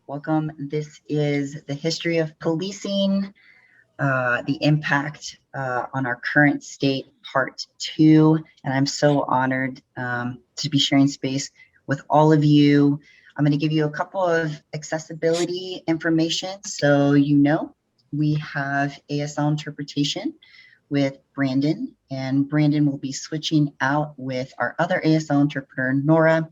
Welcome. This is the history of policing, the impact on our current state, part 2. And I'm so honored to be sharing space with all of you. I'm going to give you a couple of accessibility information. So we have ASL interpretation with Brandon, and Brandon will be switching out with our other ASL interpreter, Nora.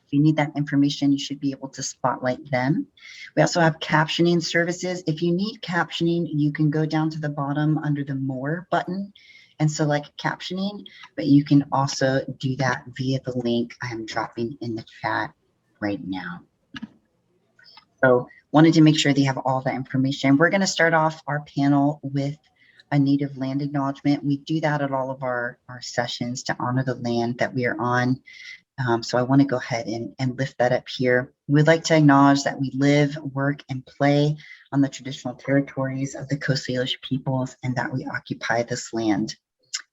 If you need that information, you should be able to spotlight them. We also have captioning services. If you need captioning, you can go down to the bottom under the More button and select captioning, but you can also do that via the link I am dropping in the chat right now. So wanted to make sure that you have all that information. We're going to start off our panel with a native land acknowledgement. We do that at all of our sessions to honor the land that we are on. So I want to go ahead and lift that up here. We'd like to acknowledge that we live, work, and play on the traditional territories of the Coast Salish peoples and that we occupy this land.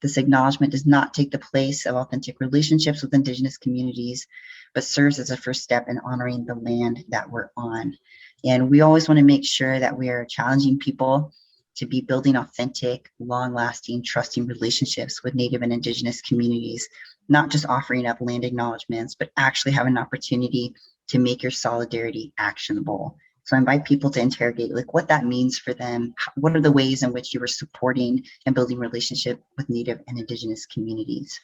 This acknowledgement does not take the place of authentic relationships with Indigenous communities, but serves as a first step in honoring the land that we're on. And we always want to make sure that we are challenging people to be building authentic, long-lasting, trusting relationships with Native and Indigenous communities, not just offering up land acknowledgements, but actually have an opportunity to make your solidarity actionable. So I invite people to interrogate like what that means for them. What are the ways in which you are supporting and building relationship with Native and Indigenous communities?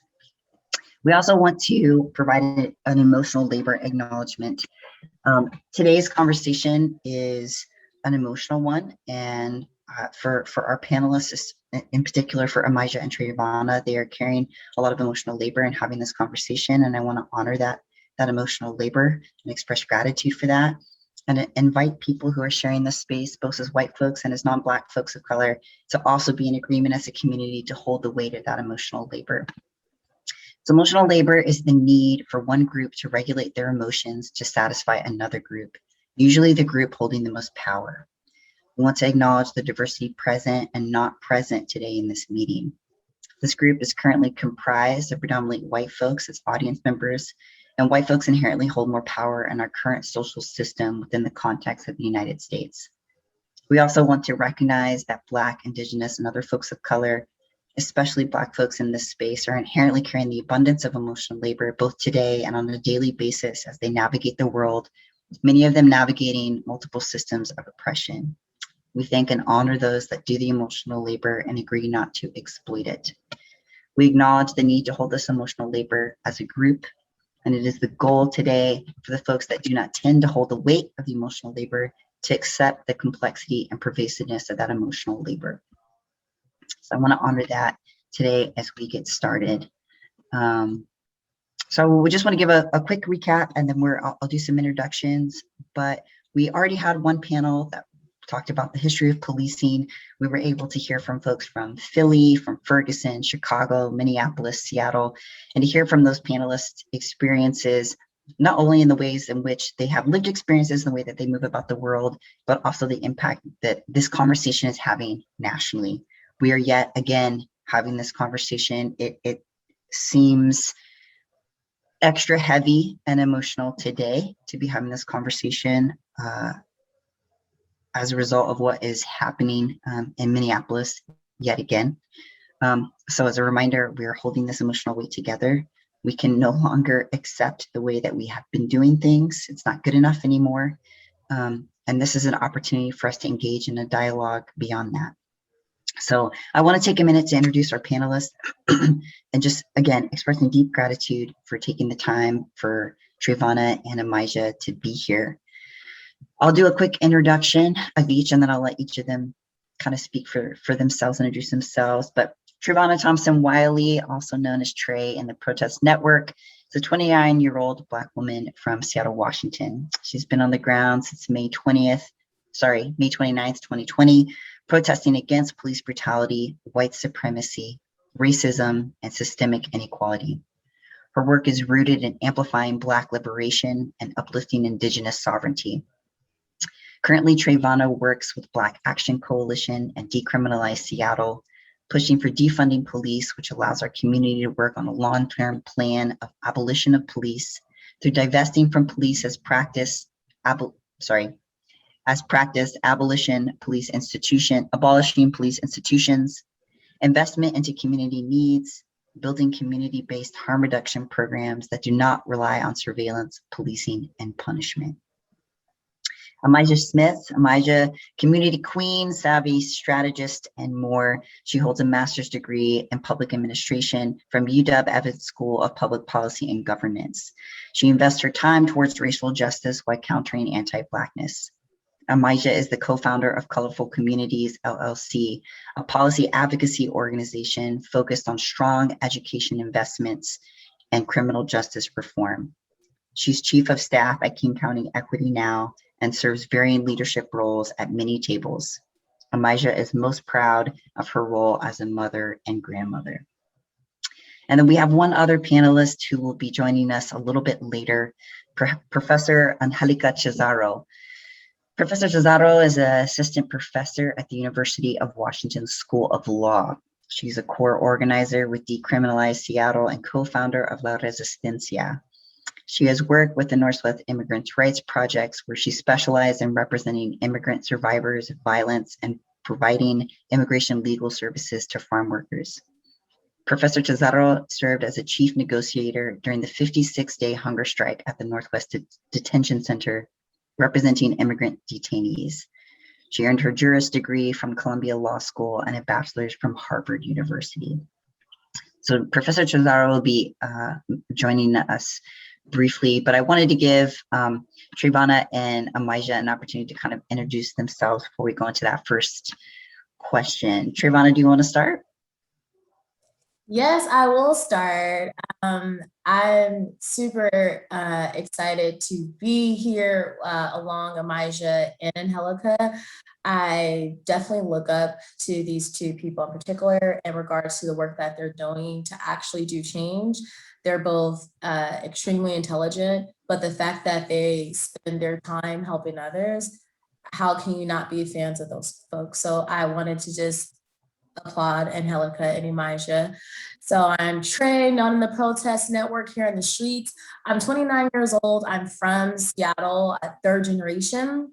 We also want to provide an emotional labor acknowledgement. Today's conversation is an emotional one, and for our panelists, in particular for Amijah and Travonna, they are carrying a lot of emotional labor in having this conversation, and I want to honor that emotional labor and express gratitude for that, and invite people who are sharing this space, both as white folks and as non-Black folks of color, to also be in agreement as a community to hold the weight of that emotional labor. So emotional labor is the need for one group to regulate their emotions to satisfy another group, usually the group holding the most power. We want to acknowledge the diversity present and not present today in this meeting. This group is currently comprised of predominantly white folks as audience members, and white folks inherently hold more power in our current social system within the context of the United States. We also want to recognize that Black, Indigenous, and other folks of color, especially Black folks in this space, are inherently carrying the abundance of emotional labor both today and on a daily basis as they navigate the world, many of them navigating multiple systems of oppression. We thank and honor those that do the emotional labor and agree not to exploit it. We acknowledge the need to hold this emotional labor as a group, and it is the goal today for the folks that do not tend to hold the weight of the emotional labor to accept the complexity and pervasiveness of that emotional labor. So I want to honor that today as we get started. So we just want to give a quick recap, and then I'll do some introductions, but we already had one panel that talked about the history of policing. We were able to hear from folks from Philly, from Ferguson, Chicago, Minneapolis, Seattle, and to hear from those panelists' experiences, not only in the ways in which they have lived experiences, the way that they move about the world, but also the impact that this conversation is having nationally. We are yet again having this conversation. It seems extra heavy and emotional today to be having this conversation as a result of what is happening in Minneapolis yet again. So as a reminder, we are holding this emotional weight together. We can no longer accept the way that we have been doing things. It's not good enough anymore. And this is an opportunity for us to engage in a dialogue beyond that. So I want to take a minute to introduce our panelists and just, again, expressing deep gratitude for taking the time for Travonna and Amijah to be here. I'll do a quick introduction of each, and then I'll let each of them kind of speak for themselves and introduce themselves. But Travonna Thompson-Wiley, also known as Trae in the Protest Network, is a 29-year-old Black woman from Seattle, Washington. She's been on the ground since May 29th, 2020, protesting against police brutality, white supremacy, racism, and systemic inequality. Her work is rooted in amplifying Black liberation and uplifting Indigenous sovereignty. Currently, Travonna works with Black Action Coalition and Decrimalize Seattle, pushing for defunding police, which allows our community to work on a long-term plan of abolition of police through divesting from police as practice, as practiced, abolishing police institutions, investment into community needs, building community-based harm reduction programs that do not rely on surveillance, policing, and punishment. Amijah Smith, Amijah, community queen, savvy strategist, and more. She holds a master's degree in public administration from UW Evans School of Public Policy and Governance. She invests her time towards racial justice while countering anti-Blackness. Amijah is the co-founder of Colorful Communities, LLC, a policy advocacy organization focused on strong education investments and criminal justice reform. She's chief of staff at King County Equity Now and serves varying leadership roles at many tables. Amijah is most proud of her role as a mother and grandmother. And then we have one other panelist who will be joining us a little bit later, Professor Angelica Cesaro. Professor Cesaro is an assistant professor at the University of Washington School of Law. She's a core organizer with Decrimalize Seattle and co-founder of La Resistencia. She has worked with the Northwest Immigrants' Rights Projects, where she specialized in representing immigrant survivors of violence and providing immigration legal services to farm workers. Professor Cesaro served as a chief negotiator during the 56-day hunger strike at the Northwest Detention Center, representing immigrant detainees. She earned her Juris degree from Columbia Law School and a bachelor's from Harvard University. So Professor Cesaro will be joining us briefly, but I wanted to give Travonna and Amijah an opportunity to kind of introduce themselves before we go into that first question. Travonna, do you want to start? Yes, I will start. I'm super excited to be here along Amijah and Angelica. I definitely look up to these two people in particular in regards to the work that they're doing to actually do change. They're both extremely intelligent, but the fact that they spend their time helping others, how can you not be fans of those folks? So I wanted to just applaud Angelica and Amijah. So I'm Trae, known in the protest network here in the streets. I'm 29 years old. I'm from Seattle, a third generation.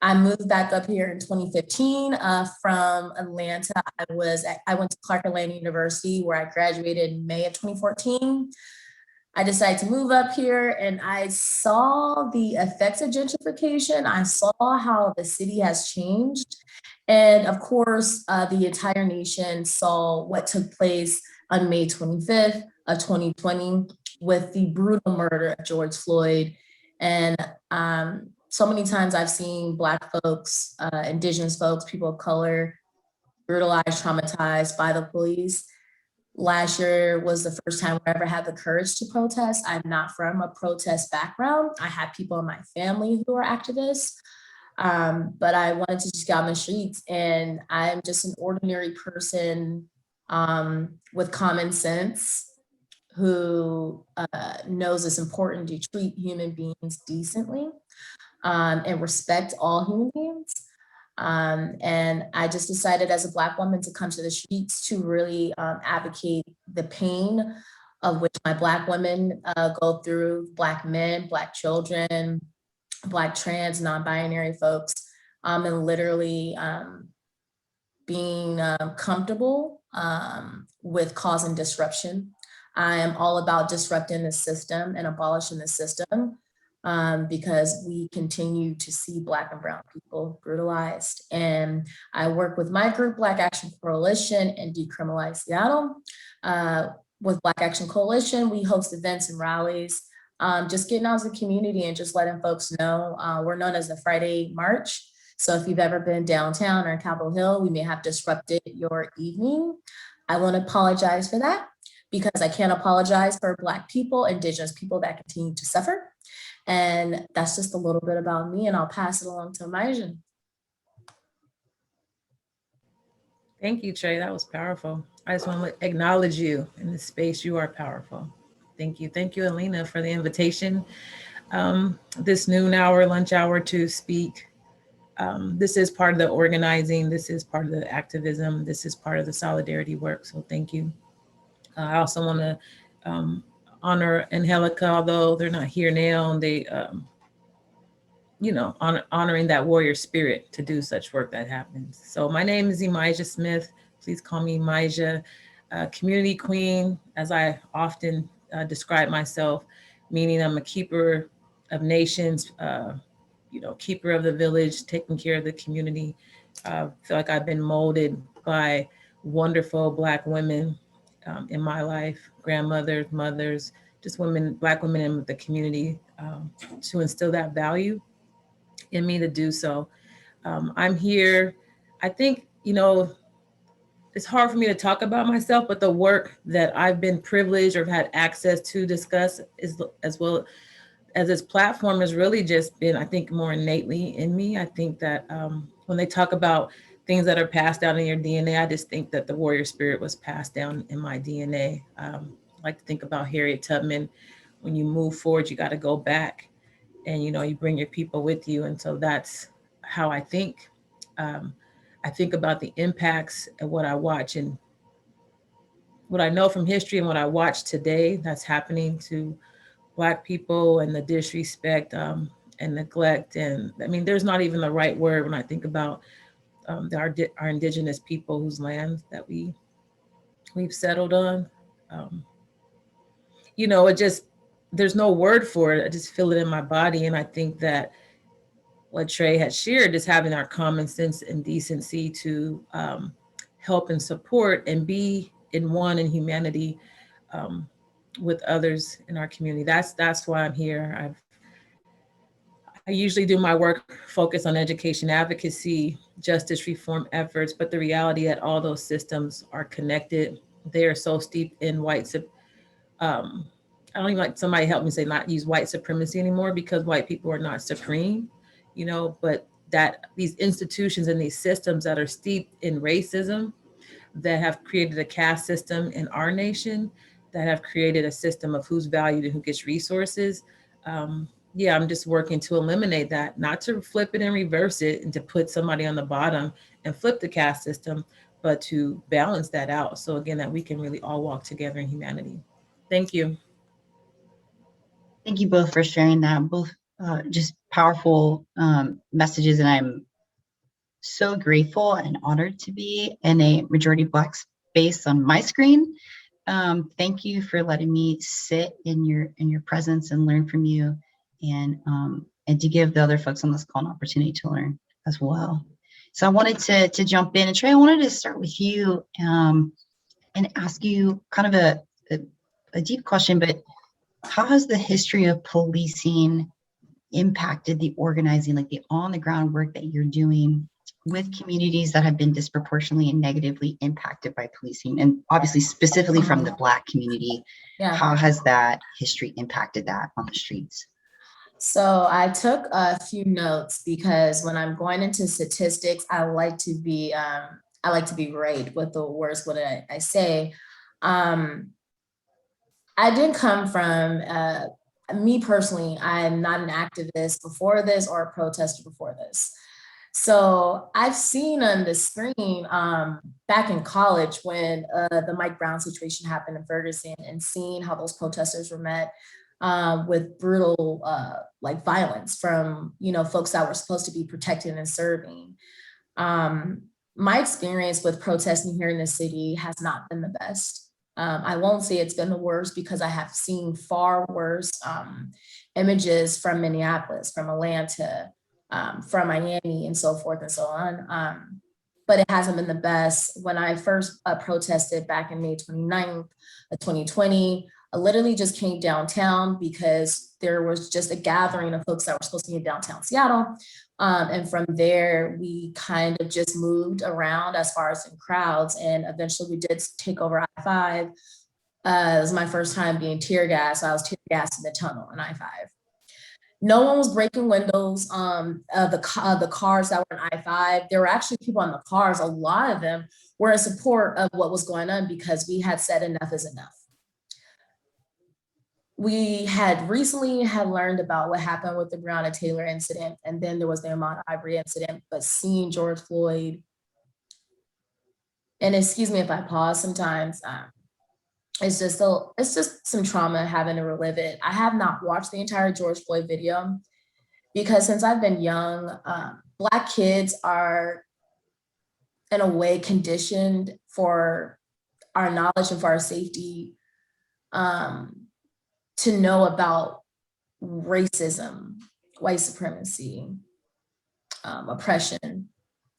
I moved back up here in 2015 from Atlanta. I went to Clark Atlanta University, where I graduated in May of 2014. I decided to move up here, and I saw the effects of gentrification. I saw how the city has changed. And of course, the entire nation saw what took place on May 25th of 2020 with the brutal murder of George Floyd. And so many times I've seen Black folks, Indigenous folks, people of color, brutalized, traumatized by the police. Last year was the first time I ever had the courage to protest. I'm not from a protest background. I have people in my family who are activists, but I wanted to just get on the streets, and I'm just an ordinary person with common sense who knows it's important to treat human beings decently and respect all human beings. And I just decided as a Black woman to come to the streets to really advocate the pain of which my Black women go through, Black men, Black children, Black trans, non-binary folks, and literally being comfortable with causing disruption. I am all about disrupting the system and abolishing the system. Because we continue to see Black and brown people brutalized. And I work with my group, Black Action Coalition, and Decrimalize Seattle. With Black Action Coalition, we host events and rallies, just getting out to the community and just letting folks know. We're known as the Friday March. So if you've ever been downtown or in Capitol Hill, we may have disrupted your evening. I want to apologize for that, because I can't apologize for Black people, Indigenous people that continue to suffer. And that's just a little bit about me, and I'll pass it along to Amijah. Thank you, Trae. That was powerful. I just want to acknowledge you in this space. You are powerful. Thank you. Thank you, Alina, for the invitation. This noon hour, lunch hour to speak. This is part of the organizing. This is part of the activism. This is part of the solidarity work. So thank you. I also want to honor Angelica, although they're not here now. They honoring that warrior spirit to do such work that happens. So my name is Imijah Smith. Please call me Imijah. Community queen, as I often describe myself, meaning I'm a keeper of nations, keeper of the village, taking care of the community. I feel like I've been molded by wonderful Black women in my life, grandmothers, mothers, just women, Black women in the community, to instill that value in me to do so. I'm here. I think, it's hard for me to talk about myself, but the work that I've been privileged or had access to discuss is, as well as this platform, has really just been, I think, more innately in me. I think that when they talk about things that are passed down in your DNA, I just think that the warrior spirit was passed down in my DNA. I like to think about Harriet Tubman. When you move forward, you got to go back, and you bring your people with you. And so that's how I think. I think about the impacts of what I watch and what I know from history and what I watch today that's happening to Black people, and the disrespect and neglect. And I mean, there's not even the right word when I think about our indigenous people whose lands that we've settled on. It just, there's no word for it. I just feel it in my body. And I think that what Trae had shared is having our common sense and decency to help and support and be in one in humanity with others in our community. That's why I'm here. I usually do my work focus on education advocacy, justice reform efforts, but the reality that all those systems are connected. They are so steeped in I don't even like somebody help me say not use white supremacy anymore, because white people are not supreme, but that these institutions and these systems that are steeped in racism, that have created a caste system in our nation, that have created a system of who's valued and who gets resources. I'm just working to eliminate that, not to flip it and reverse it and to put somebody on the bottom and flip the caste system, but to balance that out. So again, that we can really all walk together in humanity. Thank you. Thank you both for sharing that. Both just powerful messages, and I'm so grateful and honored to be in a majority Black space on my screen. Thank you for letting me sit in your presence and learn from you, and to give the other folks on this call an opportunity to learn as well. So I wanted to jump in, and Trae, I wanted to start with you and ask you kind of a deep question, but how has the history of policing impacted the organizing, like the on the ground work that you're doing with communities that have been disproportionately and negatively impacted by policing, and obviously specifically from the Black community? Yeah. How has that history impacted that on the streets? So I took a few notes, because when I'm going into statistics, I like to be right with the words what I say. I didn't come from me personally. I'm not an activist before this or a protester before this. So I've seen on the screen back in college when the Mike Brown situation happened in Ferguson, and seeing how those protesters were met with brutal violence from folks that were supposed to be protecting and serving. My experience with protesting here in the city has not been the best. I won't say it's been the worst, because I have seen far worse images from Minneapolis, from Atlanta, from Miami, and so forth and so on. But it hasn't been the best. When I first protested back in May 29th of 2020, I literally just came downtown because there was just a gathering of folks that were supposed to be in downtown Seattle. And from there, we kind of just moved around as far as in crowds. And eventually we did take over I-5. It was my first time being tear gassed. So I was tear gassed in the tunnel on I-5. No one was breaking windows of the cars that were on I-5. There were actually people on the cars. A lot of them were in support of what was going on, because we had said enough is enough. We had recently learned about what happened with the Breonna Taylor incident, and then there was the Ahmaud Arbery incident. But seeing George Floyd, and excuse me if I pause sometimes, it's just some trauma having to relive it. I have not watched the entire George Floyd video. because since I've been young, Black kids are in a way conditioned for our knowledge and for our safety to know about racism, white supremacy, oppression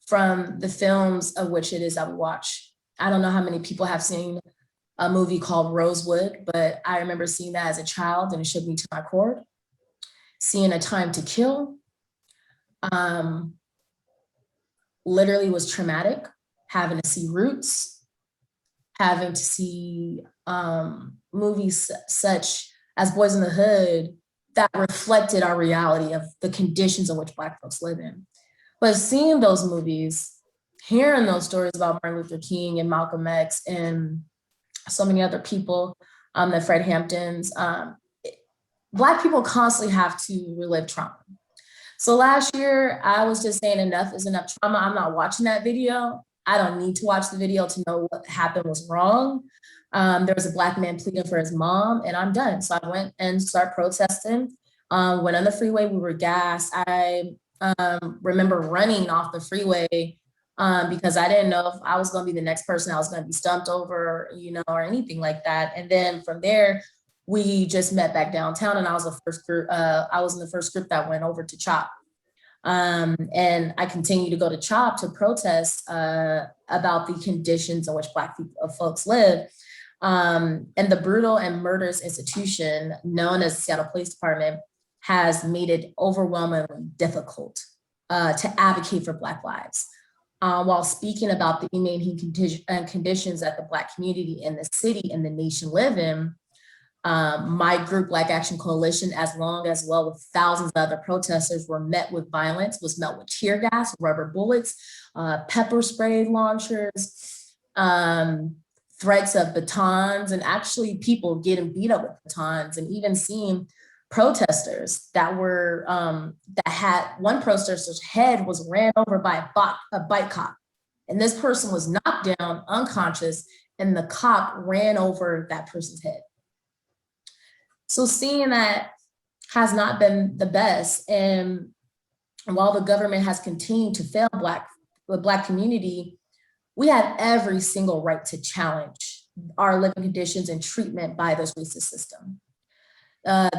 from the films of which it is that we watch. I don't know how many people have seen a movie called Rosewood, but I remember seeing that as a child and it shook me to my core. Seeing A Time to Kill literally was traumatic. Having to see Roots, having to see movies such as Boys in the Hood that reflected our reality of the conditions in which Black folks live in. But seeing those movies, hearing those stories about Martin Luther King and Malcolm X and so many other people, the Fred Hamptons, Black people constantly have to relive trauma. So last year, I was just saying enough is enough trauma. I'm not watching that video. I don't need to watch the video to know what happened was wrong. There was a Black man pleading for his mom, and I'm done. So I went and started protesting. Went on the freeway, we were gassed. I remember running off the freeway because I didn't know if I was going to be the next person I was going to be stumped over, you know, or anything like that. And then from there, we just met back downtown, and I was the first group. I was in the first group that went over to CHOP. And I continue to go to CHOP to protest about the conditions in which Black people, folks live. And the brutal and murderous institution known as the Seattle Police Department has made it overwhelmingly difficult to advocate for Black lives. While speaking about the inhumane conditions that the Black community in the city and the nation live in, my group, Black Action Coalition, as well with thousands of other protesters, were met with violence, was met with tear gas, rubber bullets, pepper spray launchers, threats of batons, and actually people getting beat up with batons, and even seeing protesters that were, that had, one protester's head was ran over by a bike cop. And this person was knocked down, unconscious, and the cop ran over that person's head. So seeing that has not been the best. And while the government has continued to fail the Black community, we have every single right to challenge our living conditions and treatment by this racist system.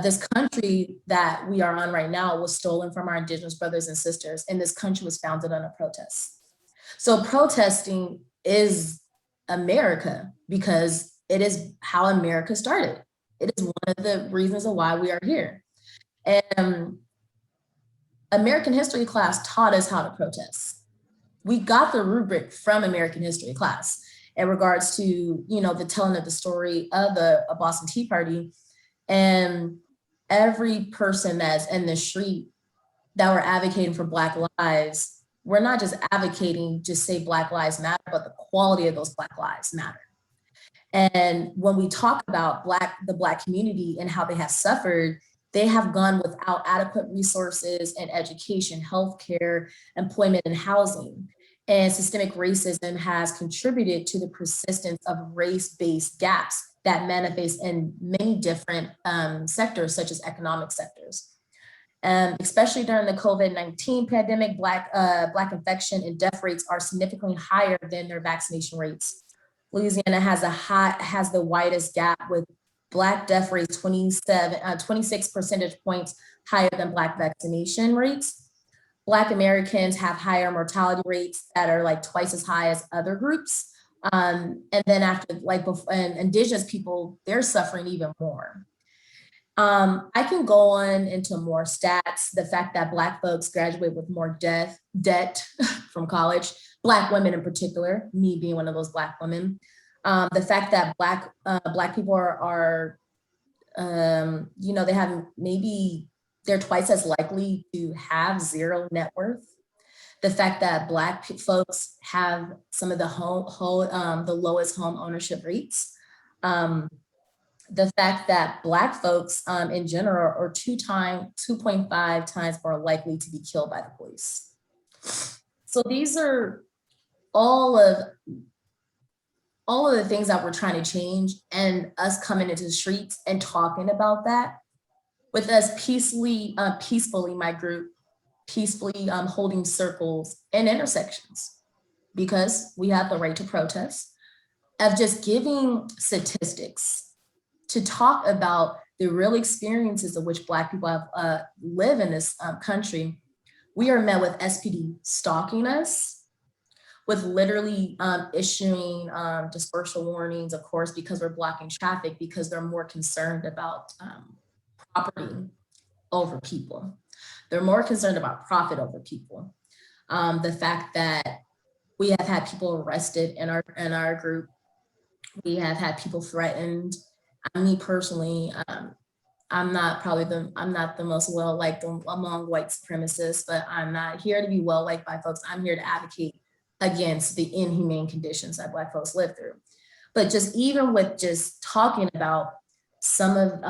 This country that we are on right now was stolen from our Indigenous brothers and sisters, and this country was founded on a protest. So protesting is America because it is how America started. It is one of the reasons of why we are here. And American history class taught us how to protest. We got the rubric from American history class in regards to, you know, the telling of the story of the Boston Tea Party. And every person that's in the street that were advocating for Black lives, we're not just advocating to say Black lives matter, but the quality of those Black lives matter. And when we talk about the Black community and how they have suffered, they have gone without adequate resources and education, healthcare, employment, and housing. And systemic racism has contributed to the persistence of race-based gaps that manifest in many different sectors, such as economic sectors. Especially during the COVID-19 pandemic, Black infection and death rates are significantly higher than their vaccination rates. Louisiana has the widest gap, with Black death rates 26 percentage points higher than Black vaccination rates. Black Americans have higher mortality rates that are like twice as high as other groups. And then after, and Indigenous people, they're suffering even more. I can go on into more stats. The fact that Black folks graduate with more debt from college, Black women in particular, me being one of those Black women. The fact that Black people are you know, they're twice as likely to have zero net worth. The fact that Black folks have some of the lowest home ownership rates. The fact that Black folks in general are 2.5 times more likely to be killed by the police. So these are all of the things that we're trying to change, and us coming into the streets and talking about that with us peacefully, my group, peacefully holding circles and intersections, because we have the right to protest, of just giving statistics to talk about the real experiences of which Black people have live in this country. We are met with SPD stalking us, with literally issuing dispersal warnings, of course, because we're blocking traffic, because they're more concerned about property over people. They're more concerned about profit over people. The fact that we have had people arrested in our group, we have had people threatened. Me personally, I'm not the most well-liked among white supremacists, but I'm not here to be well-liked by folks. I'm here to advocate against the inhumane conditions that Black folks live through. But just even with just talking about some of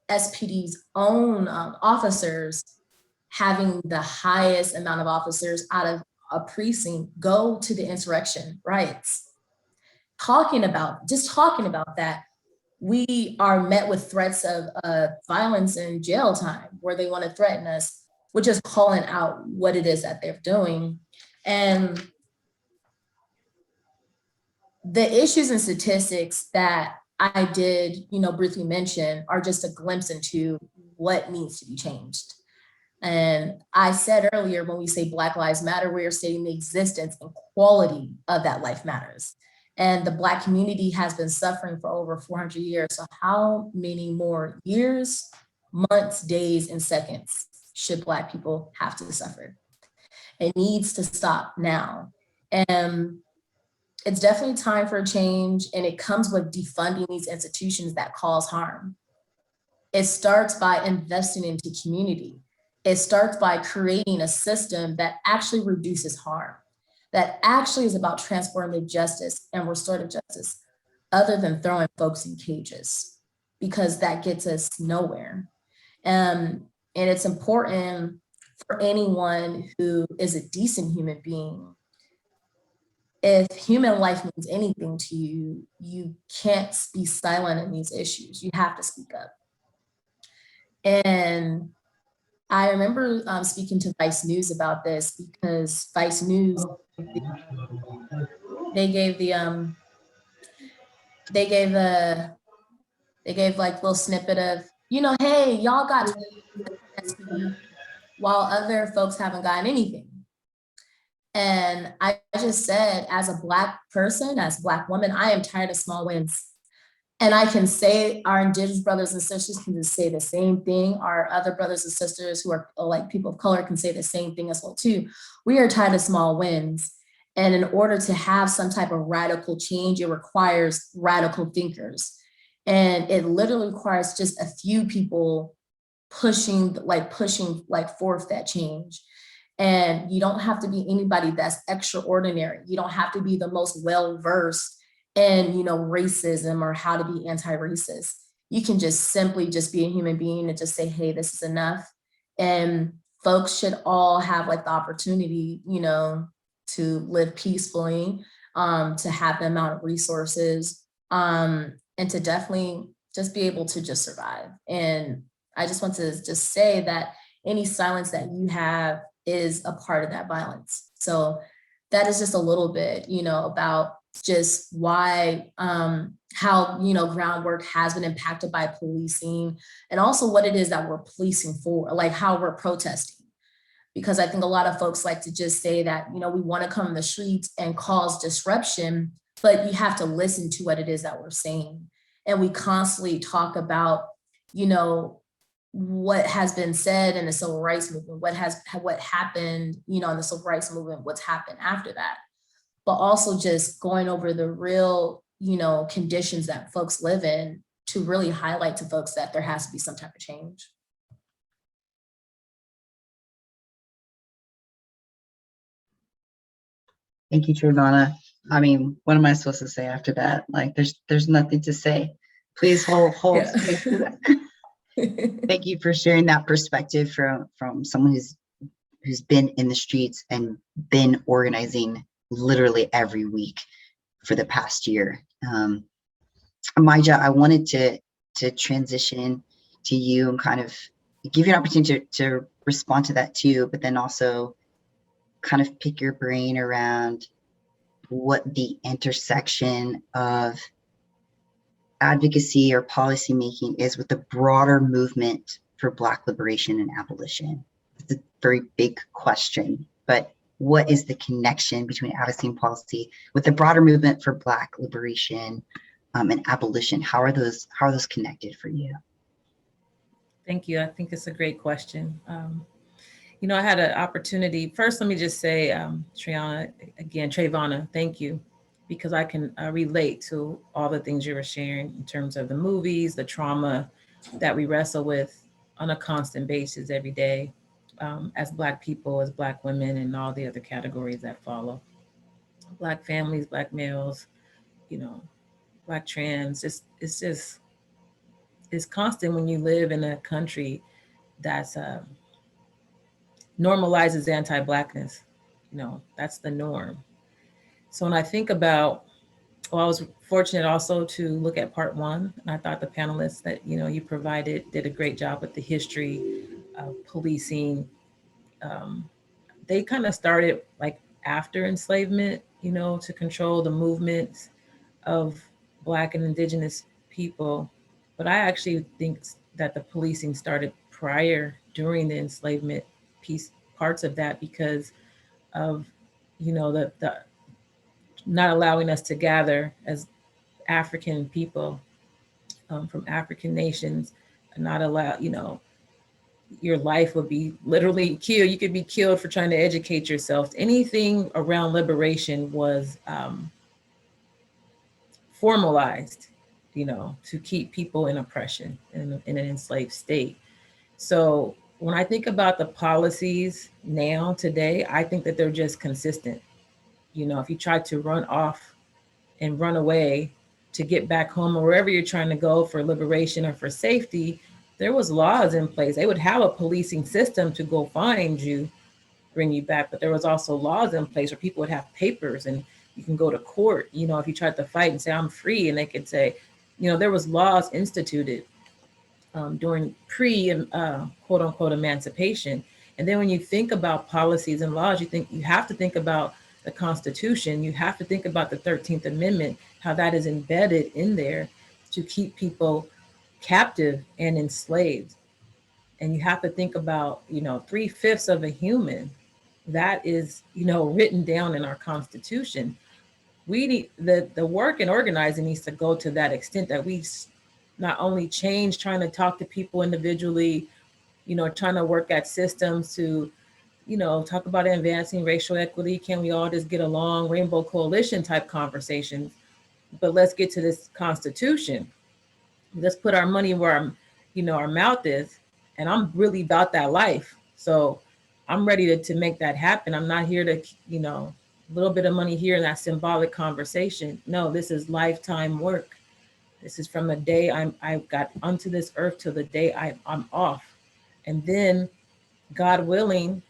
SPD's own officers having the highest amount of officers out of a precinct go to the insurrection riots. Talking about that, we are met with threats of violence and jail time, where they want to threaten us, which is calling out what it is that they're doing. And the issues and statistics that I did, briefly mention are just a glimpse into what needs to be changed. And I said earlier, when we say Black Lives Matter, we are stating the existence and quality of that life matters. And the Black community has been suffering for over 400 years. So how many more years, months, days, and seconds should Black people have to suffer? It needs to stop now. And it's definitely time for a change, and it comes with defunding these institutions that cause harm. It starts by investing into community. It starts by creating a system that actually reduces harm, that actually is about transformative justice and restorative justice, other than throwing folks in cages, because that gets us nowhere. And it's important for anyone who is a decent human being. If human life means anything to you, you can't be silent in these issues. You have to speak up. And I remember speaking to Vice News about this, because Vice News, they gave like little snippet of, hey, y'all got while other folks haven't gotten anything. And I just said, as a Black person, as a Black woman, I am tired of small wins. And I can say our Indigenous brothers and sisters can just say the same thing. Our other brothers and sisters who are like people of color can say the same thing as well too. We are tired of small wins. And in order to have some type of radical change, it requires radical thinkers. And it literally requires just a few people pushing forth that change. And you don't have to be anybody that's extraordinary. You don't have to be the most well-versed in, racism or how to be anti-racist. You can just simply just be a human being and just say, hey, this is enough. And folks should all have like the opportunity, to live peacefully, to have the amount of resources, and to definitely just be able to just survive. And I just want to just say that any silence that you have is a part of that violence. So that is just a little bit, about just why, how, groundwork has been impacted by policing, and also what it is that we're policing for, like how we're protesting. Because I think a lot of folks like to just say that, we want to come in the streets and cause disruption, but you have to listen to what it is that we're saying. And we constantly talk about, what has been said in the civil rights movement, what happened, in the civil rights movement, what's happened after that, but also just going over the real, conditions that folks live in, to really highlight to folks that there has to be some type of change. Thank you, Travonna. I mean, what am I supposed to say after that? Like, there's nothing to say. Please hold Yeah. space for that. Thank you for sharing that perspective from someone who's been in the streets and been organizing literally every week for the past year. Amaija, I wanted to transition to you and kind of give you an opportunity to respond to that too, but then also kind of pick your brain around what the intersection of advocacy or policymaking is with the broader movement for Black liberation and abolition. It's a very big question, but what is the connection between advocacy and policy with the broader movement for Black liberation and abolition? How are those connected for you? Thank you. I think it's a great question. You know, I had an opportunity. First, let me just say, Travonna, thank you, because I can relate to all the things you were sharing in terms of the movies, the trauma that we wrestle with on a constant basis every day as Black people, as Black women, and all the other categories that follow. Black families, Black males, you know, Black trans. It's constant when you live in a country that's normalizes anti-Blackness. You know, that's the norm. So when I think about, well, I was fortunate also to look at part one, and I thought the panelists that, you know, you provided did a great job with the history of policing. They kind of started like after enslavement, you know, to control the movements of Black and Indigenous people. But I actually think that the policing started prior, during the enslavement parts of that, because of, you know, the not allowing us to gather as African people from African nations, and not allow, you know, your life would be literally killed. You could be killed for trying to educate yourself. Anything around liberation was formalized, you know, to keep people in oppression in an enslaved state. So when I think about the policies now, today, I think that they're just consistent. You know, if you try to run off and run away to get back home or wherever you're trying to go for liberation or for safety, there was laws in place. They would have a policing system to go find you, bring you back, but there was also laws in place where people would have papers and you can go to court. You know, if you tried to fight and say, I'm free, and they could say, you know, there was laws instituted during quote unquote emancipation. And then when you think about policies and laws, you have to think about the Constitution. You have to think about the 13th Amendment, how that is embedded in there to keep people captive and enslaved. And you have to think about, you know, 3/5 of a human that is, you know, written down in our Constitution. We need the work and organizing needs to go to that extent, that we not only change, trying to talk to people individually, you know, trying to work at systems to, you know, talk about advancing racial equity. Can we all just get along? Rainbow Coalition type conversations. But let's get to this Constitution. Let's put our money where our, you know, our mouth is. And I'm really about that life. So I'm ready to make that happen. I'm not here to, you know, a little bit of money here in that symbolic conversation. No, this is lifetime work. This is from the day I got onto this earth till the day I'm off. And then, God willing,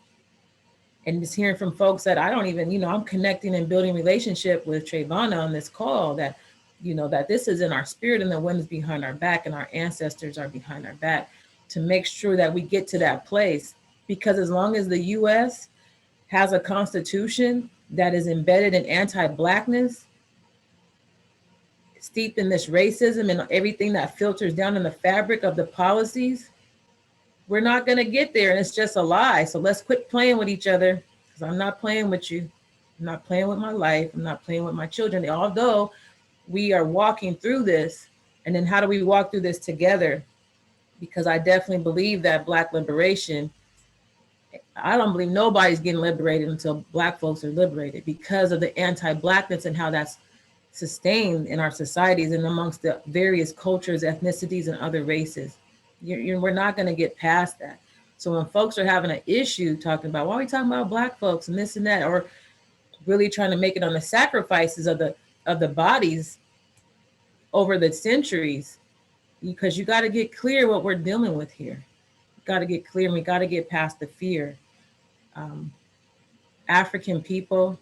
and just hearing from folks that I don't even, you know, I'm connecting and building relationship with Travonna on this call, that, you know, that this is in our spirit and the wind is behind our back and our ancestors are behind our back, to make sure that we get to that place. Because as long as the US has a constitution that is embedded in anti-Blackness, steeped in this racism and everything that filters down in the fabric of the policies, we're not going to get there. And it's just a lie. So let's quit playing with each other, because I'm not playing with you. I'm not playing with my life. I'm not playing with my children. Although we are walking through this, and then how do we walk through this together? Because I definitely believe that Black liberation, I don't believe nobody's getting liberated until Black folks are liberated, because of the anti-Blackness and how that's sustained in our societies and amongst the various cultures, ethnicities, and other races. We're not going to get past that. So when folks are having an issue talking about, why are we talking about Black folks and this and that, or really trying to make it on the sacrifices of the bodies over the centuries, because you got to get clear what we're dealing with here. Got to get clear, and we got to get past the fear. African people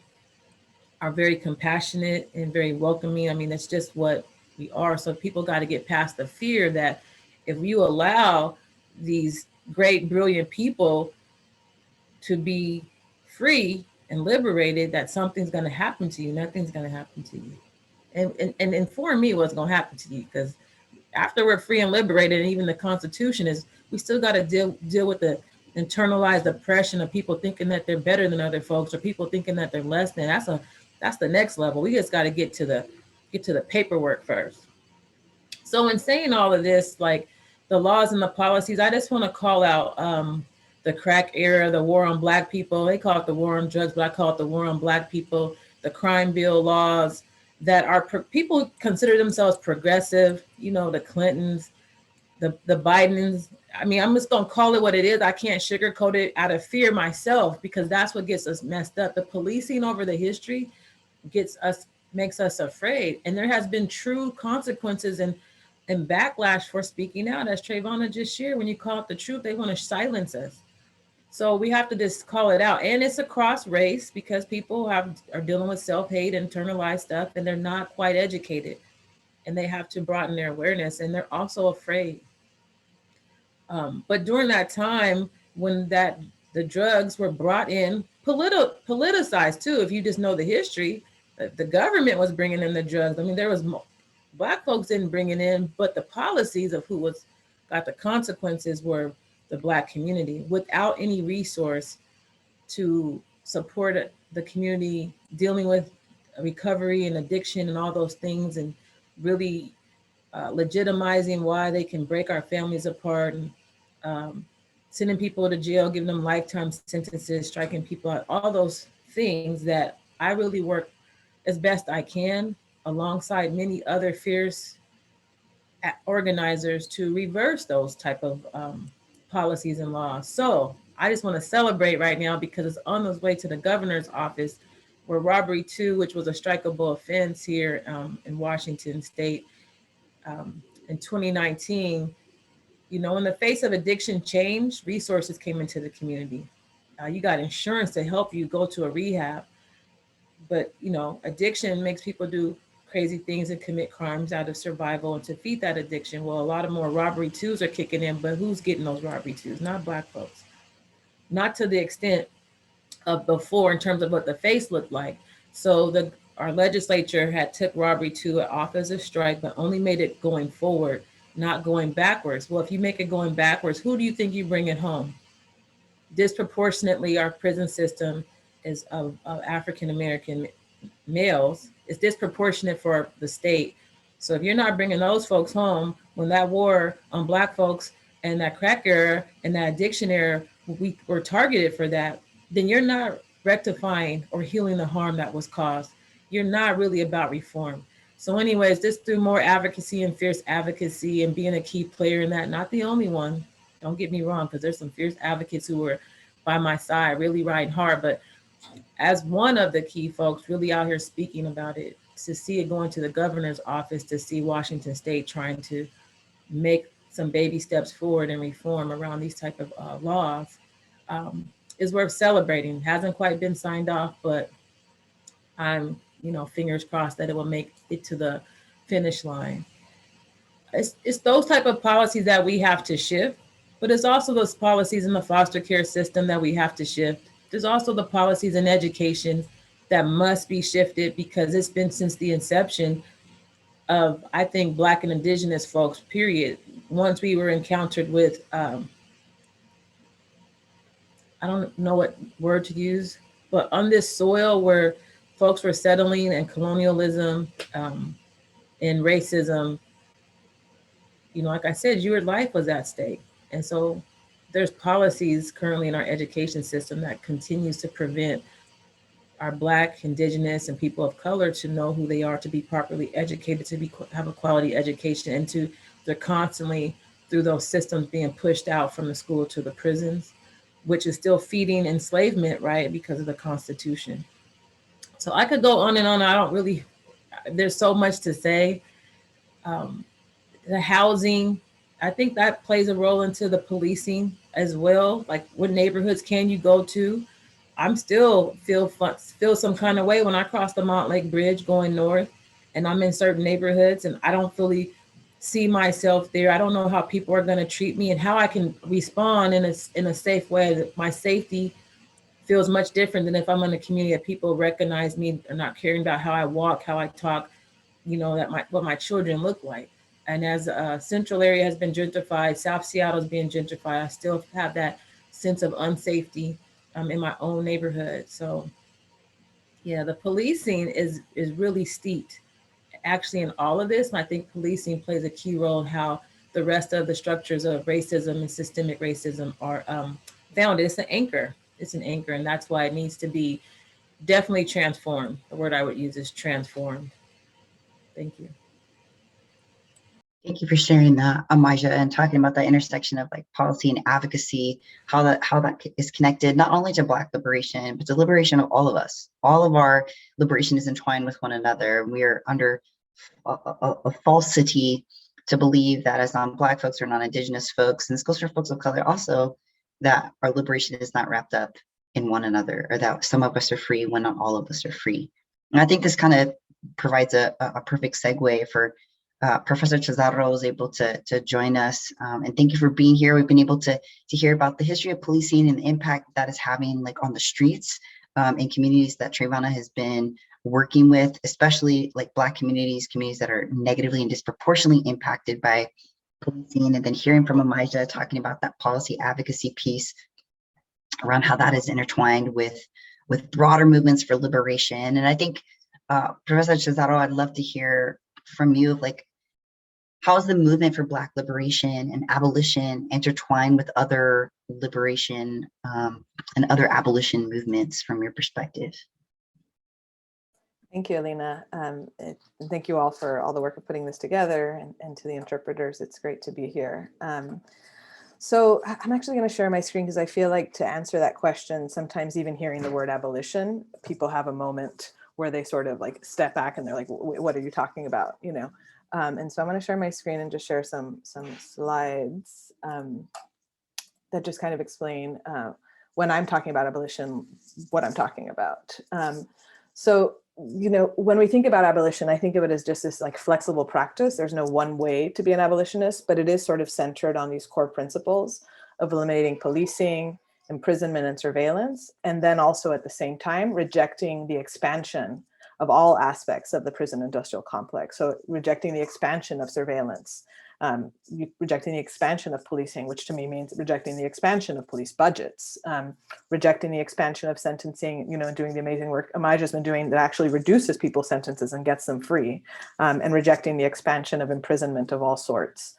are very compassionate and very welcoming. I mean, that's just what we are. So people got to get past the fear that if you allow these great, brilliant people to be free and liberated, that something's going to happen to you. Nothing's going to happen to you. And inform me what's going to happen to you, because after we're free and liberated, and even the Constitution is, we still got to deal with the internalized oppression of people thinking that they're better than other folks, or people thinking that they're less than. That's the next level. We just got to get to the paperwork first. So in saying all of this, like the laws and the policies, I just want to call out the crack era, the war on Black people. They call it the war on drugs, but I call it the war on Black people. The crime bill laws that are people consider themselves progressive. You know, the Clintons, the Bidens. I mean, I'm just gonna call it what it is. I can't sugarcoat it out of fear myself, because that's what gets us messed up. The policing over the history makes us afraid, and there has been true consequences and backlash for speaking out, as Travonna just shared. When you call it the truth, they want to silence us. So we have to just call it out. And it's across race, because people are dealing with self-hate, internalized stuff, and they're not quite educated. And they have to broaden their awareness, and they're also afraid. But during that time, when the drugs were brought in, politicized too, if you just know the history, the government was bringing in the drugs. I mean, there was Black folks didn't bring it in, but the policies of who got the consequences were the Black community, without any resource to support the community dealing with recovery and addiction and all those things, and really legitimizing why they can break our families apart, and sending people to jail, giving them lifetime sentences, striking people out, all those things that I really work as best I can alongside many other fierce organizers to reverse those type of policies and laws. So I just want to celebrate right now, because it's on its way to the governor's office, where robbery 2, which was a strikeable offense here in Washington state in 2019, you know, in the face of addiction change, resources came into the community. You got insurance to help you go to a rehab. But, you know, addiction makes people do crazy things and commit crimes out of survival and to feed that addiction. Well, a lot of more robbery 2s are kicking in, but who's getting those robbery 2s? Not Black folks. Not to the extent of before in terms of what the face looked like. So our legislature had took robbery 2 off as a strike, but only made it going forward, not going backwards. Well, if you make it going backwards, who do you think you bring it home? Disproportionately, our prison system is of African-American males. It's disproportionate for the state. So if you're not bringing those folks home, when that war on Black folks and that crack era and that addiction era, we were targeted for that, then you're not rectifying or healing the harm that was caused. You're not really about reform. So anyways, just through more advocacy and fierce advocacy and being a key player in that, not the only one, don't get me wrong, because there's some fierce advocates who were by my side, really riding hard, but as one of the key folks really out here speaking about it, to see it going to the governor's office, to see Washington state trying to make some baby steps forward and reform around these type of laws, is worth celebrating. Hasn't quite been signed off, but I'm, fingers crossed that it will make it to the finish line. It's those type of policies that we have to shift, but it's also those policies in the foster care system that we have to shift. There's also the policies in education that must be shifted, because it's been since the inception of, I think, Black and Indigenous folks, period. Once we were encountered with, I don't know what word to use, but on this soil where folks were settling and colonialism and racism, like I said, your life was at stake. And so there's policies currently in our education system that continues to prevent our Black, Indigenous, and people of color to know who they are, to be properly educated, to have a quality education, and they're constantly through those systems being pushed out from the school to the prisons, which is still feeding enslavement, right, because of the Constitution. So I could go on and on. There's so much to say. The housing, I think that plays a role into the policing as well. Like, what neighborhoods can you go to? I'm still feel some kind of way when I cross the Montlake Bridge going north, and I'm in certain neighborhoods and I don't fully see myself there. I don't know how people are going to treat me and how I can respond in a safe way. That my safety feels much different than if I'm in a community that people recognize me and not caring about how I walk, how I talk, what my children look like. And as central area has been gentrified, South Seattle is being gentrified, I still have that sense of unsafety in my own neighborhood. So yeah, the policing is really steeped actually in all of this. And I think policing plays a key role in how the rest of the structures of racism and systemic racism are founded. It's an anchor. It's an anchor. And that's why it needs to be definitely transformed. The word I would use is transformed. Thank you. Thank you for sharing that, Amija, and talking about that intersection of like policy and advocacy, how that is connected not only to Black liberation, but the liberation of all of us. All of our liberation is entwined with one another. We are under a falsity to believe that as non-Black folks or non-Indigenous folks, and this goes for folks of color also, that our liberation is not wrapped up in one another, or that some of us are free when not all of us are free. And I think this kind of provides a perfect segue for Professor Chazarro was able to join us, and thank you for being here. We've been able to hear about the history of policing and the impact that is having like on the streets in communities that Travonna has been working with, especially like Black communities that are negatively and disproportionately impacted by policing, and then hearing from Amija talking about that policy advocacy piece around how that is intertwined with broader movements for liberation. And I think Professor Chazarro, I'd love to hear from you of like, how is the movement for Black liberation and abolition intertwined with other liberation and other abolition movements from your perspective? Thank you, Alina. And thank you all for all the work of putting this together, and to the interpreters. It's great to be here. So I'm actually going to share my screen because I feel like to answer that question, sometimes even hearing the word abolition, people have a moment where they sort of like step back and they're like, what are you talking about? You know? And so I'm going to share my screen and just share some slides that just kind of explain when I'm talking about abolition, what I'm talking about. So, you know, when we think about abolition, I think of it as just this like flexible practice. There's no one way to be an abolitionist, but it is sort of centered on these core principles of eliminating policing, imprisonment, and surveillance, and then also at the same time rejecting the expansion of all aspects of the prison industrial complex. So rejecting the expansion of surveillance, rejecting the expansion of policing, which to me means rejecting the expansion of police budgets, rejecting the expansion of sentencing, you know, doing the amazing work Amija's been doing that actually reduces people's sentences and gets them free, and rejecting the expansion of imprisonment of all sorts.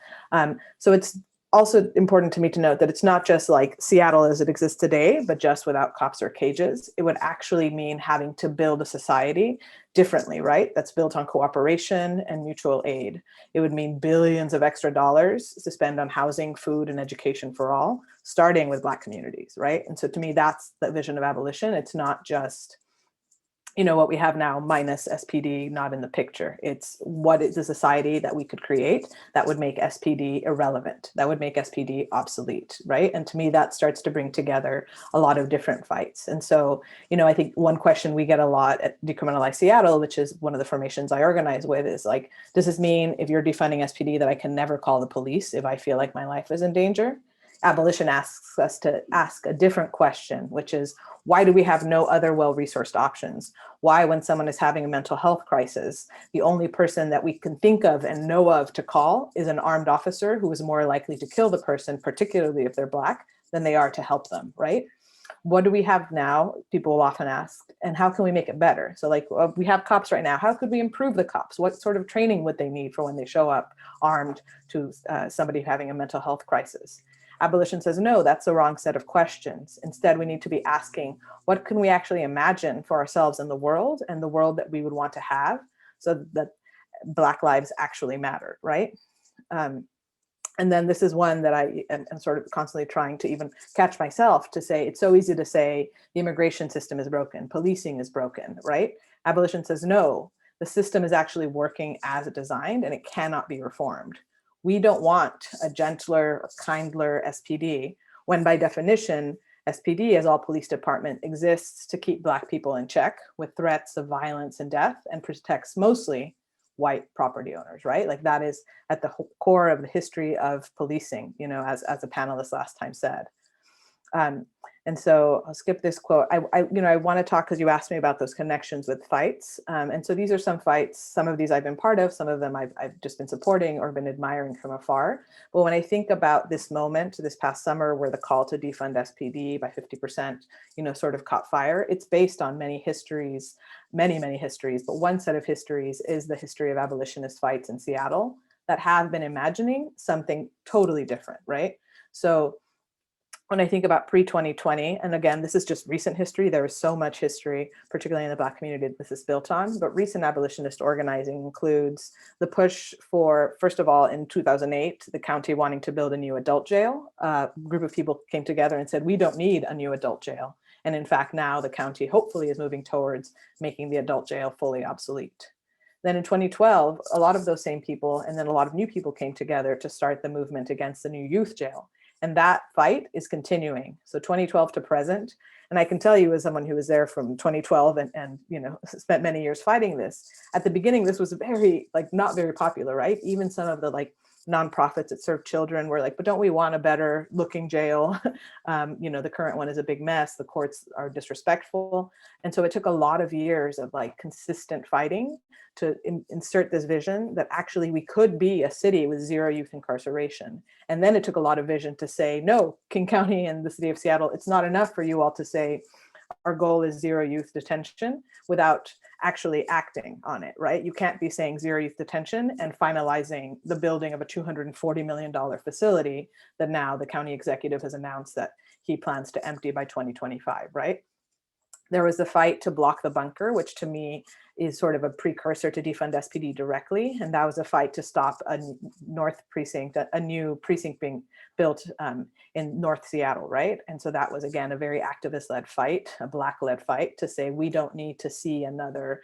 So it's also important to me to note that it's not just like Seattle as it exists today, but just without cops or cages. It would actually mean having to build a society differently, right? That's built on cooperation and mutual aid. It would mean billions of extra dollars to spend on housing, food, and education for all, starting with Black communities, right? And so to me, that's the vision of abolition. It's not just, you know, what we have now minus SPD not in the picture. It's what is the society that we could create that would make SPD irrelevant, that would make SPD obsolete, right? And to me, that starts to bring together a lot of different fights. And so, you know, I think one question we get a lot at Decrimalize Seattle, which is one of the formations I organize with, is like, does this mean if you're defunding SPD that I can never call the police if I feel like my life is in danger? Abolition asks us to ask a different question, which is, why do we have no other well-resourced options? Why, when someone is having a mental health crisis, the only person that we can think of and know of to call is an armed officer who is more likely to kill the person, particularly if they're Black, than they are to help them, right? What do we have now? People will often ask, and how can we make it better? So like, we have cops right now. How could we improve the cops? What sort of training would they need for when they show up armed to somebody having a mental health crisis? Abolition says, no, that's the wrong set of questions. Instead, we need to be asking, what can we actually imagine for ourselves in the world and the world that we would want to have so that Black lives actually matter, right? And then this is one that I am sort of constantly trying to even catch myself to say, it's so easy to say the immigration system is broken, policing is broken, right? Abolition says, no, the system is actually working as designed and it cannot be reformed. We don't want a gentler or kindler SPD when by definition, SPD, as all police department, exists to keep Black people in check with threats of violence and death and protects mostly white property owners, right? Like that is at the core of the history of policing, you know, as a panelist last time said. And so I'll skip this quote. I want to talk, because you asked me about those connections with fights. And so these are some fights. Some of these I've been part of, some of them I've just been supporting or been admiring from afar. But when I think about this moment, this past summer, where the call to defund SPD by 50%, you know, sort of caught fire, it's based on many histories, many histories. But one set of histories is the history of abolitionist fights in Seattle that have been imagining something totally different, right? So when I think about pre-2020, and again, this is just recent history, there is so much history, particularly in the Black community, this is built on, but recent abolitionist organizing includes the push for, first of all, in 2008, the county wanting to build a new adult jail. A group of people came together and said, we don't need a new adult jail. And in fact, now the county hopefully is moving towards making the adult jail fully obsolete. Then in 2012, a lot of those same people, and then a lot of new people came together to start the movement against the new youth jail. And that fight is continuing. So 2012 to present. And I can tell you, as someone who was there from 2012 and you know, spent many years fighting this, at the beginning, this was very, like, not very popular, right? Even some of the like nonprofits that serve children were like, but don't we want a better looking jail? You know, the current one is a big mess. The courts are disrespectful. And so it took a lot of years of like consistent fighting to insert this vision that actually we could be a city with zero youth incarceration. And then it took a lot of vision to say, no, King County and the city of Seattle, it's not enough for you all to say, our goal is zero youth detention without actually acting on it, right? You can't be saying zero youth detention and finalizing the building of a $240 million facility that now the county executive has announced that he plans to empty by 2025, right? There was the fight to block the bunker, which to me is sort of a precursor to defund SPD directly. And that was a fight to stop a North precinct, a new precinct being built in North Seattle, right? And so that was, again, a very activist-led fight, a Black-led fight to say, we don't need to see another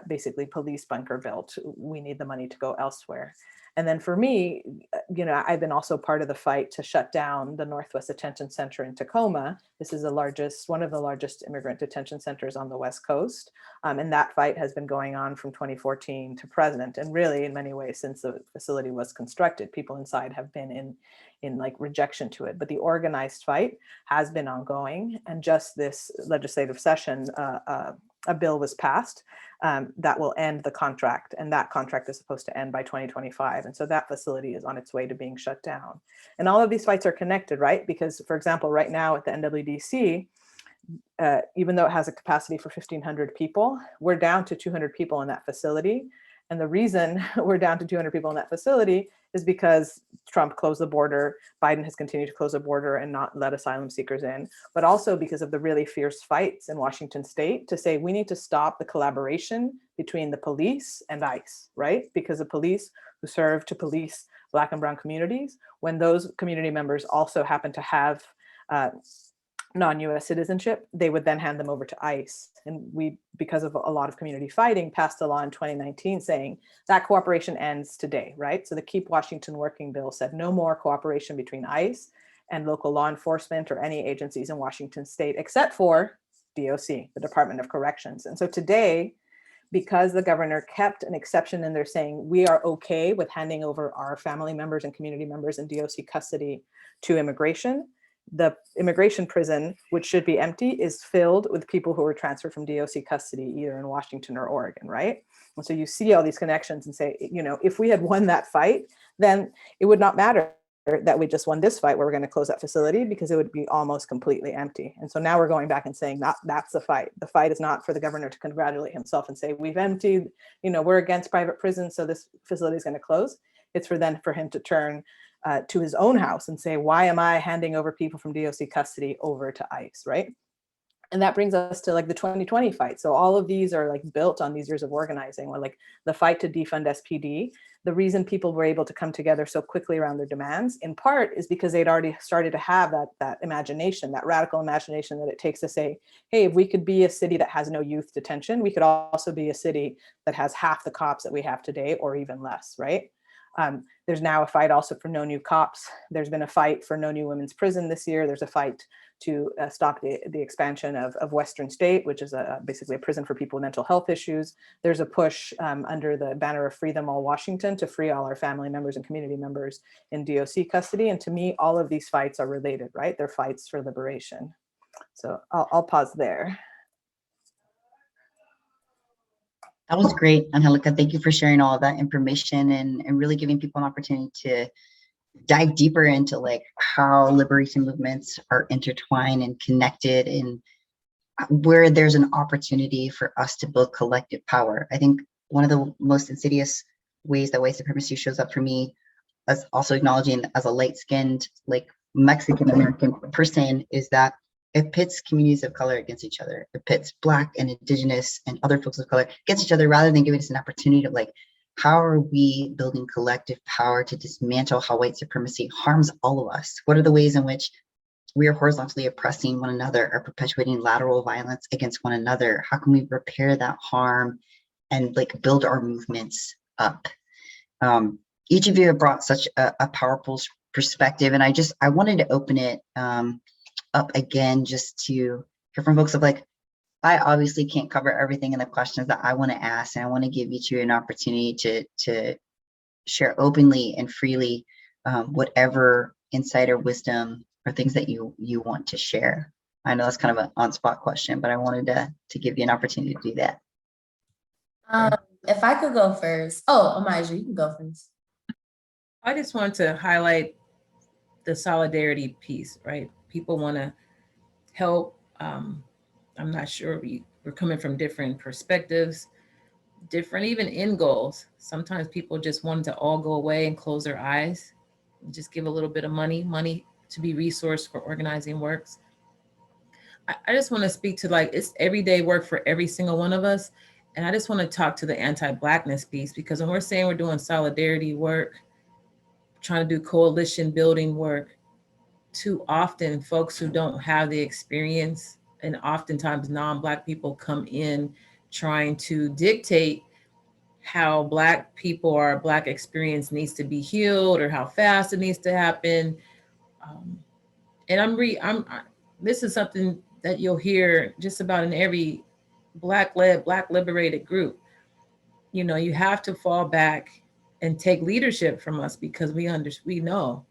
basically police bunker built. We need the money to go elsewhere. And then for me, you know, I've been also part of the fight to shut down the Northwest Detention Center in Tacoma. This is one of the largest immigrant detention centers on the West Coast. And that fight has been going on from 2014 to present. And really, in many ways, since the facility was constructed, people inside have been in like rejection to it. But the organized fight has been ongoing. And just this legislative session, a bill was passed that will end the contract, and that contract is supposed to end by 2025. And so that facility is on its way to being shut down. And all of these fights are connected, right? Because, for example, right now at the NWDC, even though it has a capacity for 1,500 people, we're down to 200 people in that facility. And the reason we're down to 200 people in that facility is because Trump closed the border, Biden has continued to close the border and not let asylum seekers in, but also because of the really fierce fights in Washington state to say we need to stop the collaboration between the police and ICE, right? Because the police who serve to police Black and Brown communities, when those community members also happen to have non-US citizenship, they would then hand them over to ICE. And we, because of a lot of community fighting, passed a law in 2019 saying that cooperation ends today, right? So the Keep Washington Working bill said no more cooperation between ICE and local law enforcement or any agencies in Washington state, except for DOC, the Department of Corrections. And so today, because the governor kept an exception in there saying we are okay with handing over our family members and community members in DOC custody to immigration, the immigration prison, which should be empty, is filled with people who were transferred from DOC custody, either in Washington or Oregon, right? And so you see all these connections and say, you know, if we had won that fight, then it would not matter that we just won this fight where we're going to close that facility, because it would be almost completely empty. And so now we're going back and saying that's the fight. The fight is not for the governor to congratulate himself and say, we've emptied, you know, we're against private prisons, so this facility is going to close. It's for him to turn to his own house and say, why am I handing over people from DOC custody over to ICE, right? And that brings us to like the 2020 fight. So all of these are like built on these years of organizing, or like the fight to defund SPD. The reason people were able to come together so quickly around their demands, in part, is because they'd already started to have that imagination, that radical imagination that it takes to say, hey, if we could be a city that has no youth detention, we could also be a city that has half the cops that we have today, or even less, right? There's now a fight also for no new cops. There's been a fight for no new women's prison this year. There's a fight to stop the expansion of Western State, which is basically a prison for people with mental health issues. There's a push under the banner of Free Them All Washington to free all our family members and community members in DOC custody. And to me, all of these fights are related, right? They're fights for liberation. So I'll pause there. That was great, Angelica. Thank you for sharing all of that information and really giving people an opportunity to dive deeper into like how liberation movements are intertwined and connected, and where there's an opportunity for us to build collective power. I think one of the most insidious ways that white supremacy shows up for me, as also acknowledging as a light-skinned, like Mexican American person, is that it pits communities of color against each other. It pits Black and Indigenous and other folks of color against each other, rather than giving us an opportunity to like, how are we building collective power to dismantle how white supremacy harms all of us? What are the ways in which we are horizontally oppressing one another or perpetuating lateral violence against one another? How can we repair that harm and like build our movements up? Each of you have brought such a powerful perspective, and I wanted to open it up again just to hear from folks of like, I obviously can't cover everything in the questions that I want to ask, and I want to give each of you an opportunity to share openly and freely whatever insight or wisdom or things that you want to share. I know that's kind of an on-spot question, but I wanted to give you an opportunity to do that. If I could go first. Oh, Amija, you can go first. I just want to highlight the solidarity piece, right? People want to help. I'm not sure, we're coming from different perspectives, different even end goals. Sometimes people just want to all go away and close their eyes and just give a little bit of money to be resourced for organizing works. I just want to speak to like, it's everyday work for every single one of us. And I just want to talk to the anti-Blackness piece, because when we're saying we're doing solidarity work, trying to do coalition building work, too often folks who don't have the experience, and oftentimes non-Black people, come in trying to dictate how Black people or our Black experience needs to be healed or how fast it needs to happen. And this is something that you'll hear just about in every Black-led, Black liberated group. You know, you have to fall back and take leadership from us, because we know.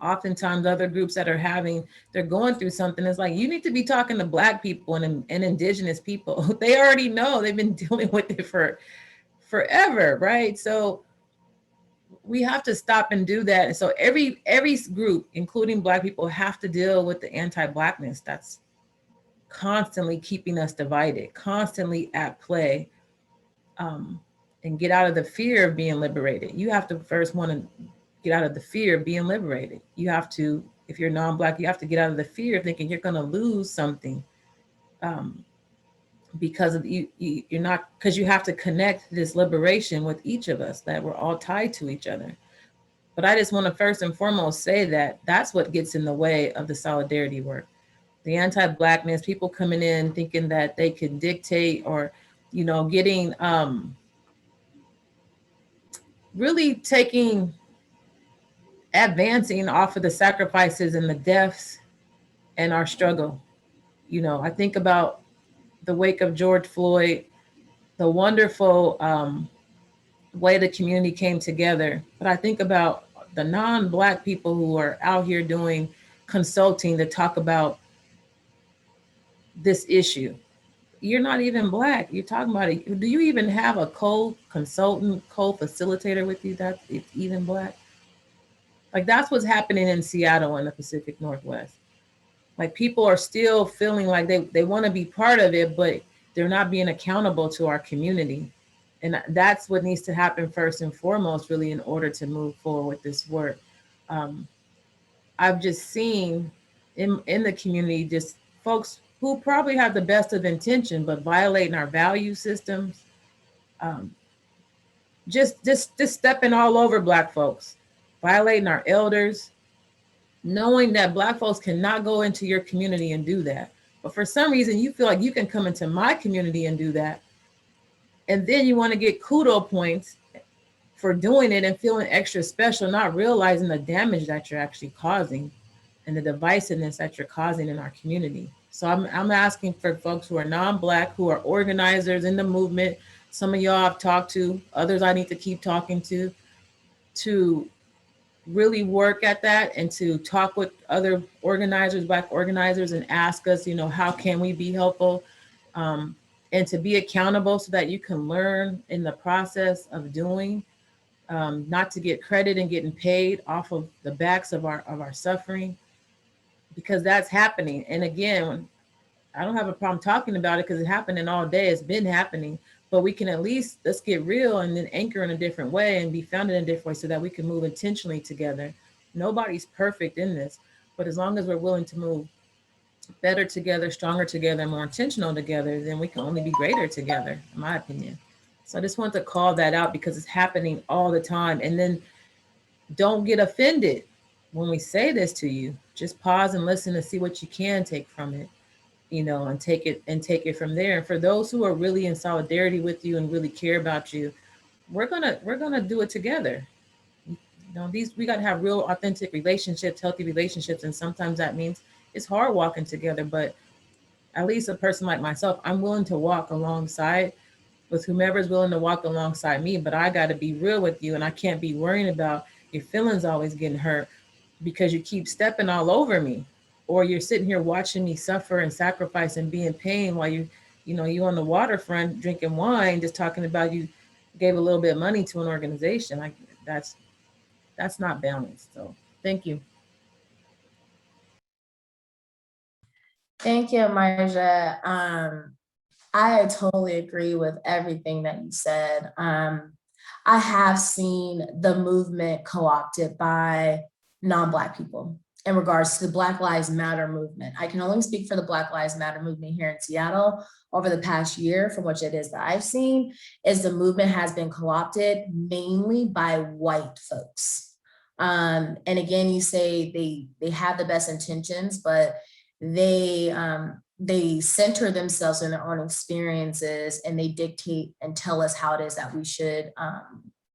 Oftentimes other groups that they're going through something, it's like, you need to be talking to Black people and Indigenous people. They already know, they've been dealing with it for forever, right? So we have to stop and do that. And so every group, including Black people, have to deal with the anti-Blackness that's constantly keeping us divided, constantly at play, and get out of the fear of being liberated. You have to first want to get out of the fear of being liberated. You have to, if you're non-Black, you have to get out of the fear of thinking you're going to lose something, because of you're not, because you have to connect this liberation with each of us, that we're all tied to each other. But I just want to first and foremost say that that's what gets in the way of the solidarity work. The anti-Blackness, people coming in thinking that they can dictate, or, you know, getting, really advancing off of the sacrifices and the deaths and our struggle. You know, I think about the wake of George Floyd, the wonderful way the community came together. But I think about the non-Black people who are out here doing consulting to talk about this issue. You're not even Black. You're talking about it. Do you even have a co-consultant, co-facilitator with you that's even Black? Like, that's what's happening in Seattle and the Pacific Northwest. Like, people are still feeling like they want to be part of it, but they're not being accountable to our community. And that's what needs to happen first and foremost, really, in order to move forward with this work. I've just seen in the community, just folks who probably have the best of intention, but violating our value systems, just stepping all over Black folks, violating our elders, knowing that Black folks cannot go into your community and do that. But for some reason, you feel like you can come into my community and do that. And then you want to get kudo points for doing it and feeling extra special, not realizing the damage that you're actually causing and the divisiveness that you're causing in our community. So I'm asking for folks who are non-Black, who are organizers in the movement. Some of y'all I've talked to, others I need to keep talking to really work at that and to talk with other organizers, Black organizers, and ask us, you know, how can we be helpful, and to be accountable so that you can learn in the process of doing, not to get credit and getting paid off of the backs of our suffering, because that's happening. And again, I don't have a problem talking about it because it's happening all day. It's been happening, but we can at least, let's get real and then anchor in a different way and be founded in a different way so that we can move intentionally together. Nobody's perfect in this, but as long as we're willing to move better together, stronger together, more intentional together, then we can only be greater together, in my opinion. So I just want to call that out because it's happening all the time. And then don't get offended when we say this to you. Just pause and listen and see what you can take from it, you know, and take it from there. And for those who are really in solidarity with you and really care about you, we're gonna do it together. You know, we gotta have real authentic relationships, healthy relationships. And sometimes that means it's hard walking together, but at least a person like myself, I'm willing to walk alongside with whomever's willing to walk alongside me. But I gotta be real with you, and I can't be worrying about your feelings always getting hurt because you keep stepping all over me, or you're sitting here watching me suffer and sacrifice and be in pain while you on the waterfront drinking wine, just talking about you gave a little bit of money to an organization. Like that's not balanced. So thank you. Thank you, Marja. I totally agree with everything that you said. I have seen the movement co-opted by non-Black people in regards to the Black Lives Matter movement. I can only speak for the Black Lives Matter movement here in Seattle over the past year. From which it is that I've seen is the movement has been co-opted mainly by white folks. And again, you say they have the best intentions, but they center themselves in their own experiences, and they dictate and tell us how it is that we should,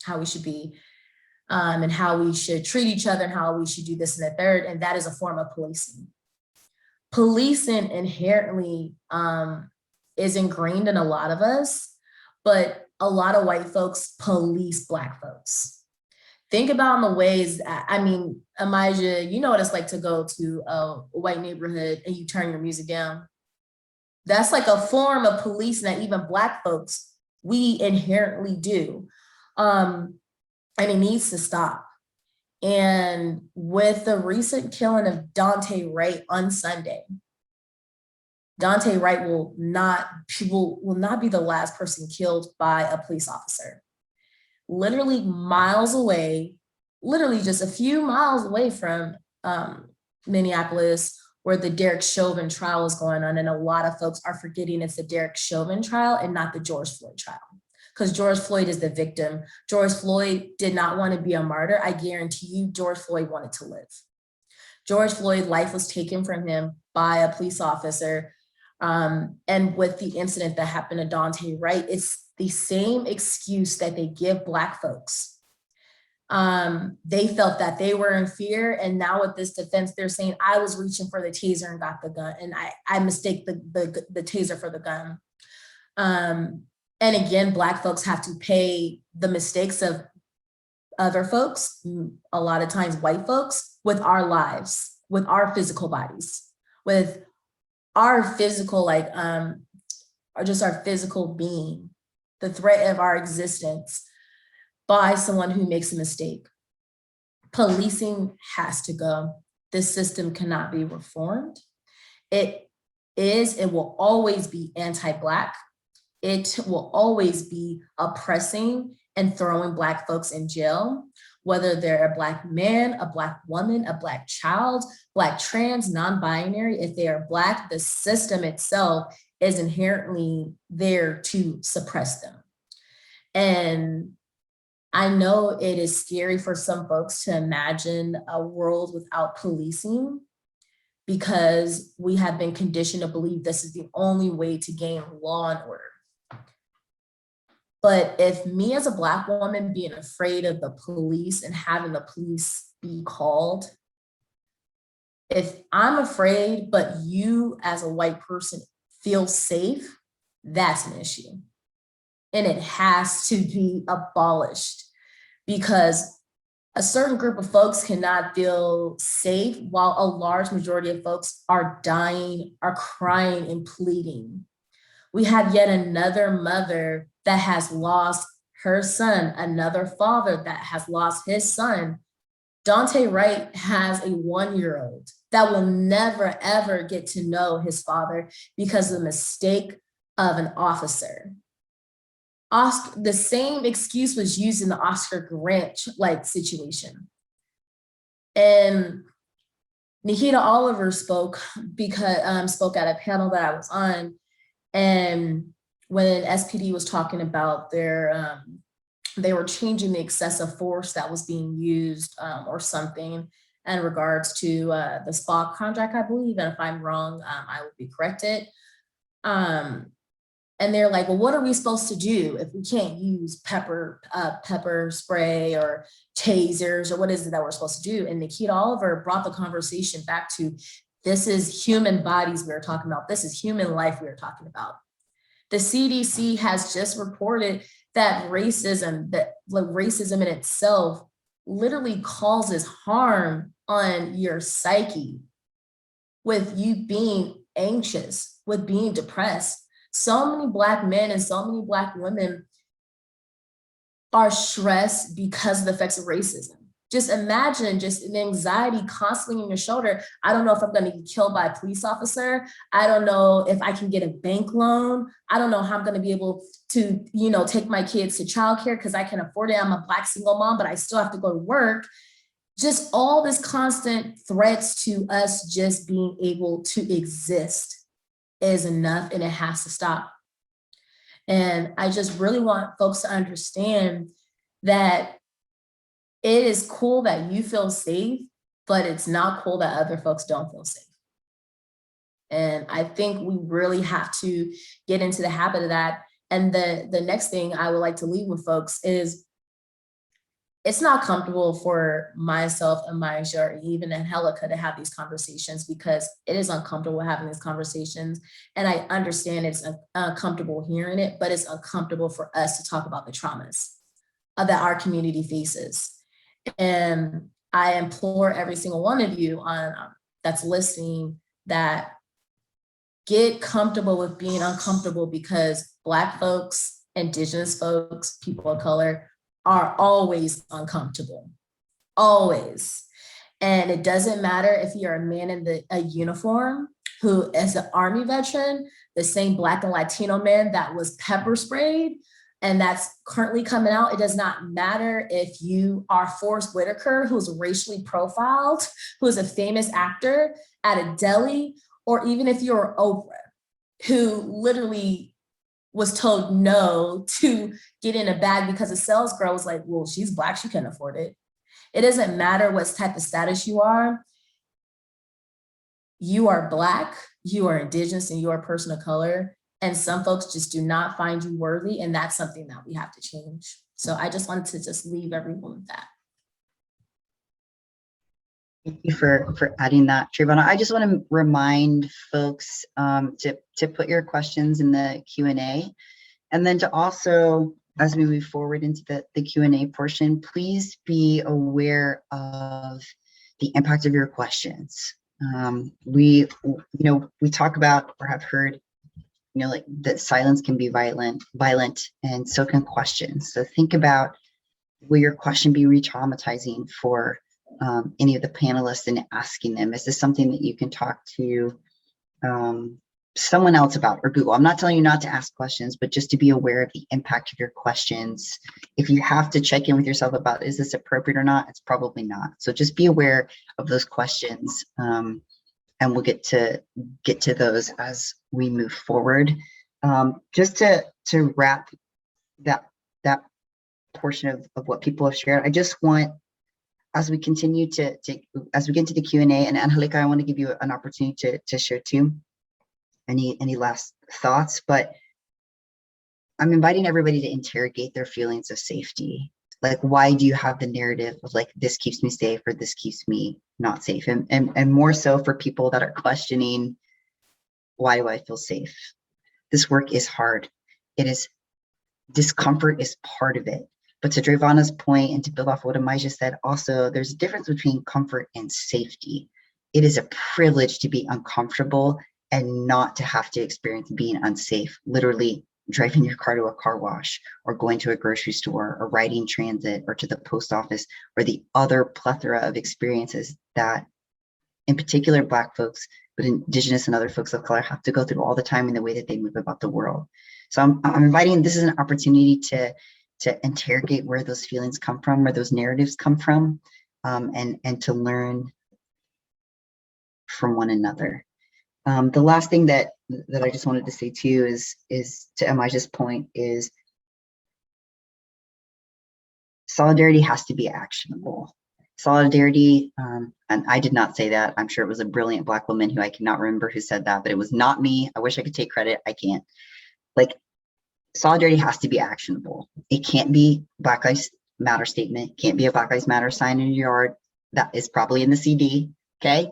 how we should be, and how we should treat each other, and how we should do this and the third, and that is a form of policing. Policing inherently is ingrained in a lot of us, but a lot of white folks police Black folks. Think about in the ways, I mean, Amijah, you know what it's like to go to a white neighborhood and you turn your music down. That's like a form of policing that even Black folks, we inherently do. And it needs to stop. And with the recent killing of Daunte Wright on Sunday, Daunte Wright will not be the last person killed by a police officer. Literally miles away, literally just a few miles away from Minneapolis, where the Derek Chauvin trial is going on. And a lot of folks are forgetting it's the Derek Chauvin trial and not the George Floyd trial. Because George Floyd is the victim. George Floyd did not want to be a martyr. I guarantee you, George Floyd wanted to live. George Floyd's life was taken from him by a police officer. And with the incident that happened to Daunte Wright, it's the same excuse that they give Black folks. They felt that they were in fear, and now with this defense, they're saying, I was reaching for the taser and got the gun, and I mistake the taser for the gun. And again, Black folks have to pay the mistakes of other folks, a lot of times white folks, with our lives, with our physical bodies, with our physical, or just our physical being, the threat of our existence by someone who makes a mistake. Policing has to go. This system cannot be reformed. It will always be anti-Black. It will always be oppressing and throwing Black folks in jail, whether they're a Black man, a Black woman, a Black child, Black trans, non-binary. If they are Black, the system itself is inherently there to suppress them. And I know it is scary for some folks to imagine a world without policing, because we have been conditioned to believe this is the only way to gain law and order. But if me as a Black woman being afraid of the police and having the police be called, if I'm afraid, but you as a white person feel safe, that's an issue. And it has to be abolished, because a certain group of folks cannot feel safe while a large majority of folks are dying, are crying and pleading. We have yet another mother that has lost her son, another father that has lost his son. Dante Wright has a 1-year-old that will never, ever get to know his father because of the mistake of an officer. The same excuse was used in the Oscar Grant situation. And Nikita Oliver spoke at a panel that I was on. And when SPD was talking about they were changing the excessive force that was being used or something in regards to the SPA contract, I believe. And if I'm wrong, I will be corrected. And they're like, well, what are we supposed to do if we can't use pepper spray or tasers, or what is it that we're supposed to do? And Nikita Oliver brought the conversation back to, this is human bodies we are talking about. This is human life we are talking about. The CDC has just reported that racism in itself literally causes harm on your psyche, with you being anxious, with being depressed. So many Black men and so many Black women are stressed because of the effects of racism. Just imagine just an anxiety constantly on your shoulder. I don't know if I'm going to get killed by a police officer. I don't know if I can get a bank loan. I don't know how I'm going to be able to, take my kids to childcare because I can afford it. I'm a Black single mom, but I still have to go to work. Just all this constant threats to us just being able to exist is enough, and it has to stop. And I just really want folks to understand that it is cool that you feel safe, but it's not cool that other folks don't feel safe. And I think we really have to get into the habit of that. And the next thing I would like to leave with folks is, it's not comfortable for myself and Maisha, or even Angelica, to have these conversations, because it is uncomfortable having these conversations. And I understand it's uncomfortable hearing it, but it's uncomfortable for us to talk about the traumas that our community faces. And I implore every single one of you that's listening, that get comfortable with being uncomfortable, because Black folks, Indigenous folks, people of color are always uncomfortable, always. And it doesn't matter if you're a man in a uniform who is an Army veteran, the same Black and Latino man that was pepper sprayed and that's currently coming out. It does not matter if you are Forrest Whitaker, who's racially profiled, who's a famous actor at a deli, or even if you're Oprah, who literally was told no to get in a bag because a sales girl was like, well, she's Black, she couldn't afford it. It doesn't matter what type of status you are. You are Black, you are Indigenous, and you are a person of color. And some folks just do not find you worthy. And that's something that we have to change. So I just wanted to just leave everyone with that. Thank you for adding that, Travonna. I just want to remind folks to put your questions in the Q&A, and then to also, as we move forward into the Q&A portion, please be aware of the impact of your questions. We talk about, or have heard, like that silence can be violent, and so can questions. So think about, will your question be re-traumatizing for any of the panelists, and asking them, is this something that you can talk to someone else about, or Google? I'm not telling you not to ask questions, but just to be aware of the impact of your questions. If you have to check in with yourself about, is this appropriate or not, it's probably not. So just be aware of those questions, and we'll get to those as we move forward. Just to wrap that portion of what people have shared, I just want, as we continue as we get into the Q&A, and Angelica, I want to give you an opportunity to share too, any last thoughts. But I'm inviting everybody to interrogate their feelings of safety. Like, why do you have the narrative of like, this keeps me safe or this keeps me not safe? And more so for people that are questioning, why do I feel safe? This work is hard. It is, discomfort is part of it. But to Travonna's point, and to build off what Amaya said, also, there's a difference between comfort and safety. It is a privilege to be uncomfortable and not to have to experience being unsafe, literally driving your car to a car wash or going to a grocery store or riding transit or to the post office, or the other plethora of experiences that, in particular, Black folks, but Indigenous and other folks of color have to go through all the time in the way that they move about the world. So I'm inviting, this is an opportunity to interrogate where those feelings come from, where those narratives come from, and to learn from one another. The last thing that I just wanted to say too is to Amaja's point, is solidarity has to be actionable. Solidarity, and I did not say that. I'm sure it was a brilliant Black woman who I cannot remember who said that, but it was not me. I wish I could take credit. I can't. Like, solidarity has to be actionable. It can't be Black Lives Matter statement. Can't be a Black Lives Matter sign in your yard. That is probably in the CD. Okay,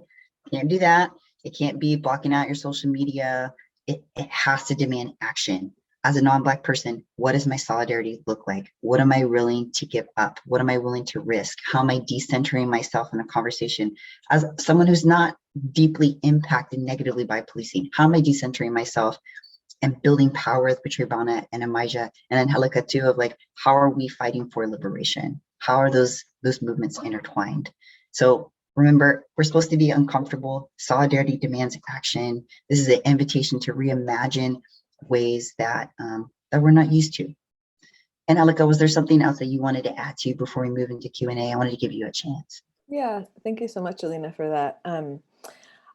can't do that. It can't be blocking out your social media. It has to demand action. As a non-Black person, what does my solidarity look like? What am I willing to give up? What am I willing to risk? How am I decentering myself in a conversation? As someone who's not deeply impacted negatively by policing, how am I decentering myself and building power with Travonna and Amaya and Angelica too, of like, how are we fighting for liberation? How are those movements intertwined? So remember, we're supposed to be uncomfortable. Solidarity demands action. This is an invitation to reimagine ways that that we're not used to. And Angelica, was there something else that you wanted to add to before we move into Q&A? I wanted to give you a chance. Yeah, thank you so much, Alina, for that.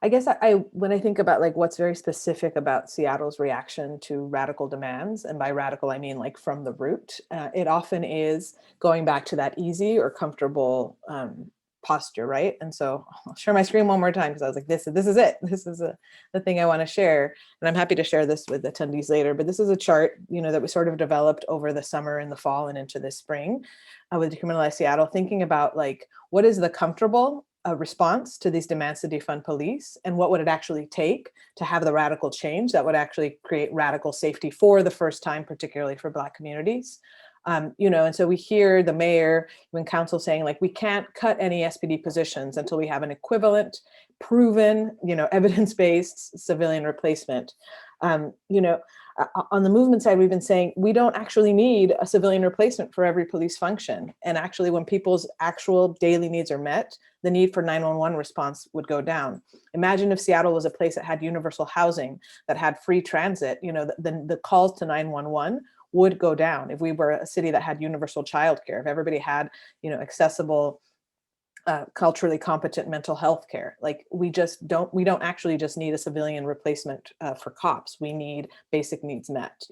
I guess I when I think about like what's very specific about Seattle's reaction to radical demands, and by radical I mean like from the root, it often is going back to that easy or comfortable posture, right? And so I'll share my screen one more time, because I was like, this is it. This is the thing I want to share, and I'm happy to share this with attendees later. But this is a chart, that we sort of developed over the summer and the fall and into this spring with Decrimalize Seattle, thinking about like what is the comfortable response to these demands to defund police, and what would it actually take to have the radical change that would actually create radical safety for the first time, particularly for Black communities. And so we hear the mayor when council saying like, we can't cut any SPD positions until we have an equivalent, proven, evidence-based civilian replacement. On the movement side, we've been saying we don't actually need a civilian replacement for every police function. And actually, when people's actual daily needs are met, the need for 911 response would go down. Imagine if Seattle was a place that had universal housing, that had free transit, the calls to 911 would go down. If we were a city that had universal childcare, if everybody had, accessible, culturally competent mental health care. Like we don't actually just need a civilian replacement for cops. We need basic needs met.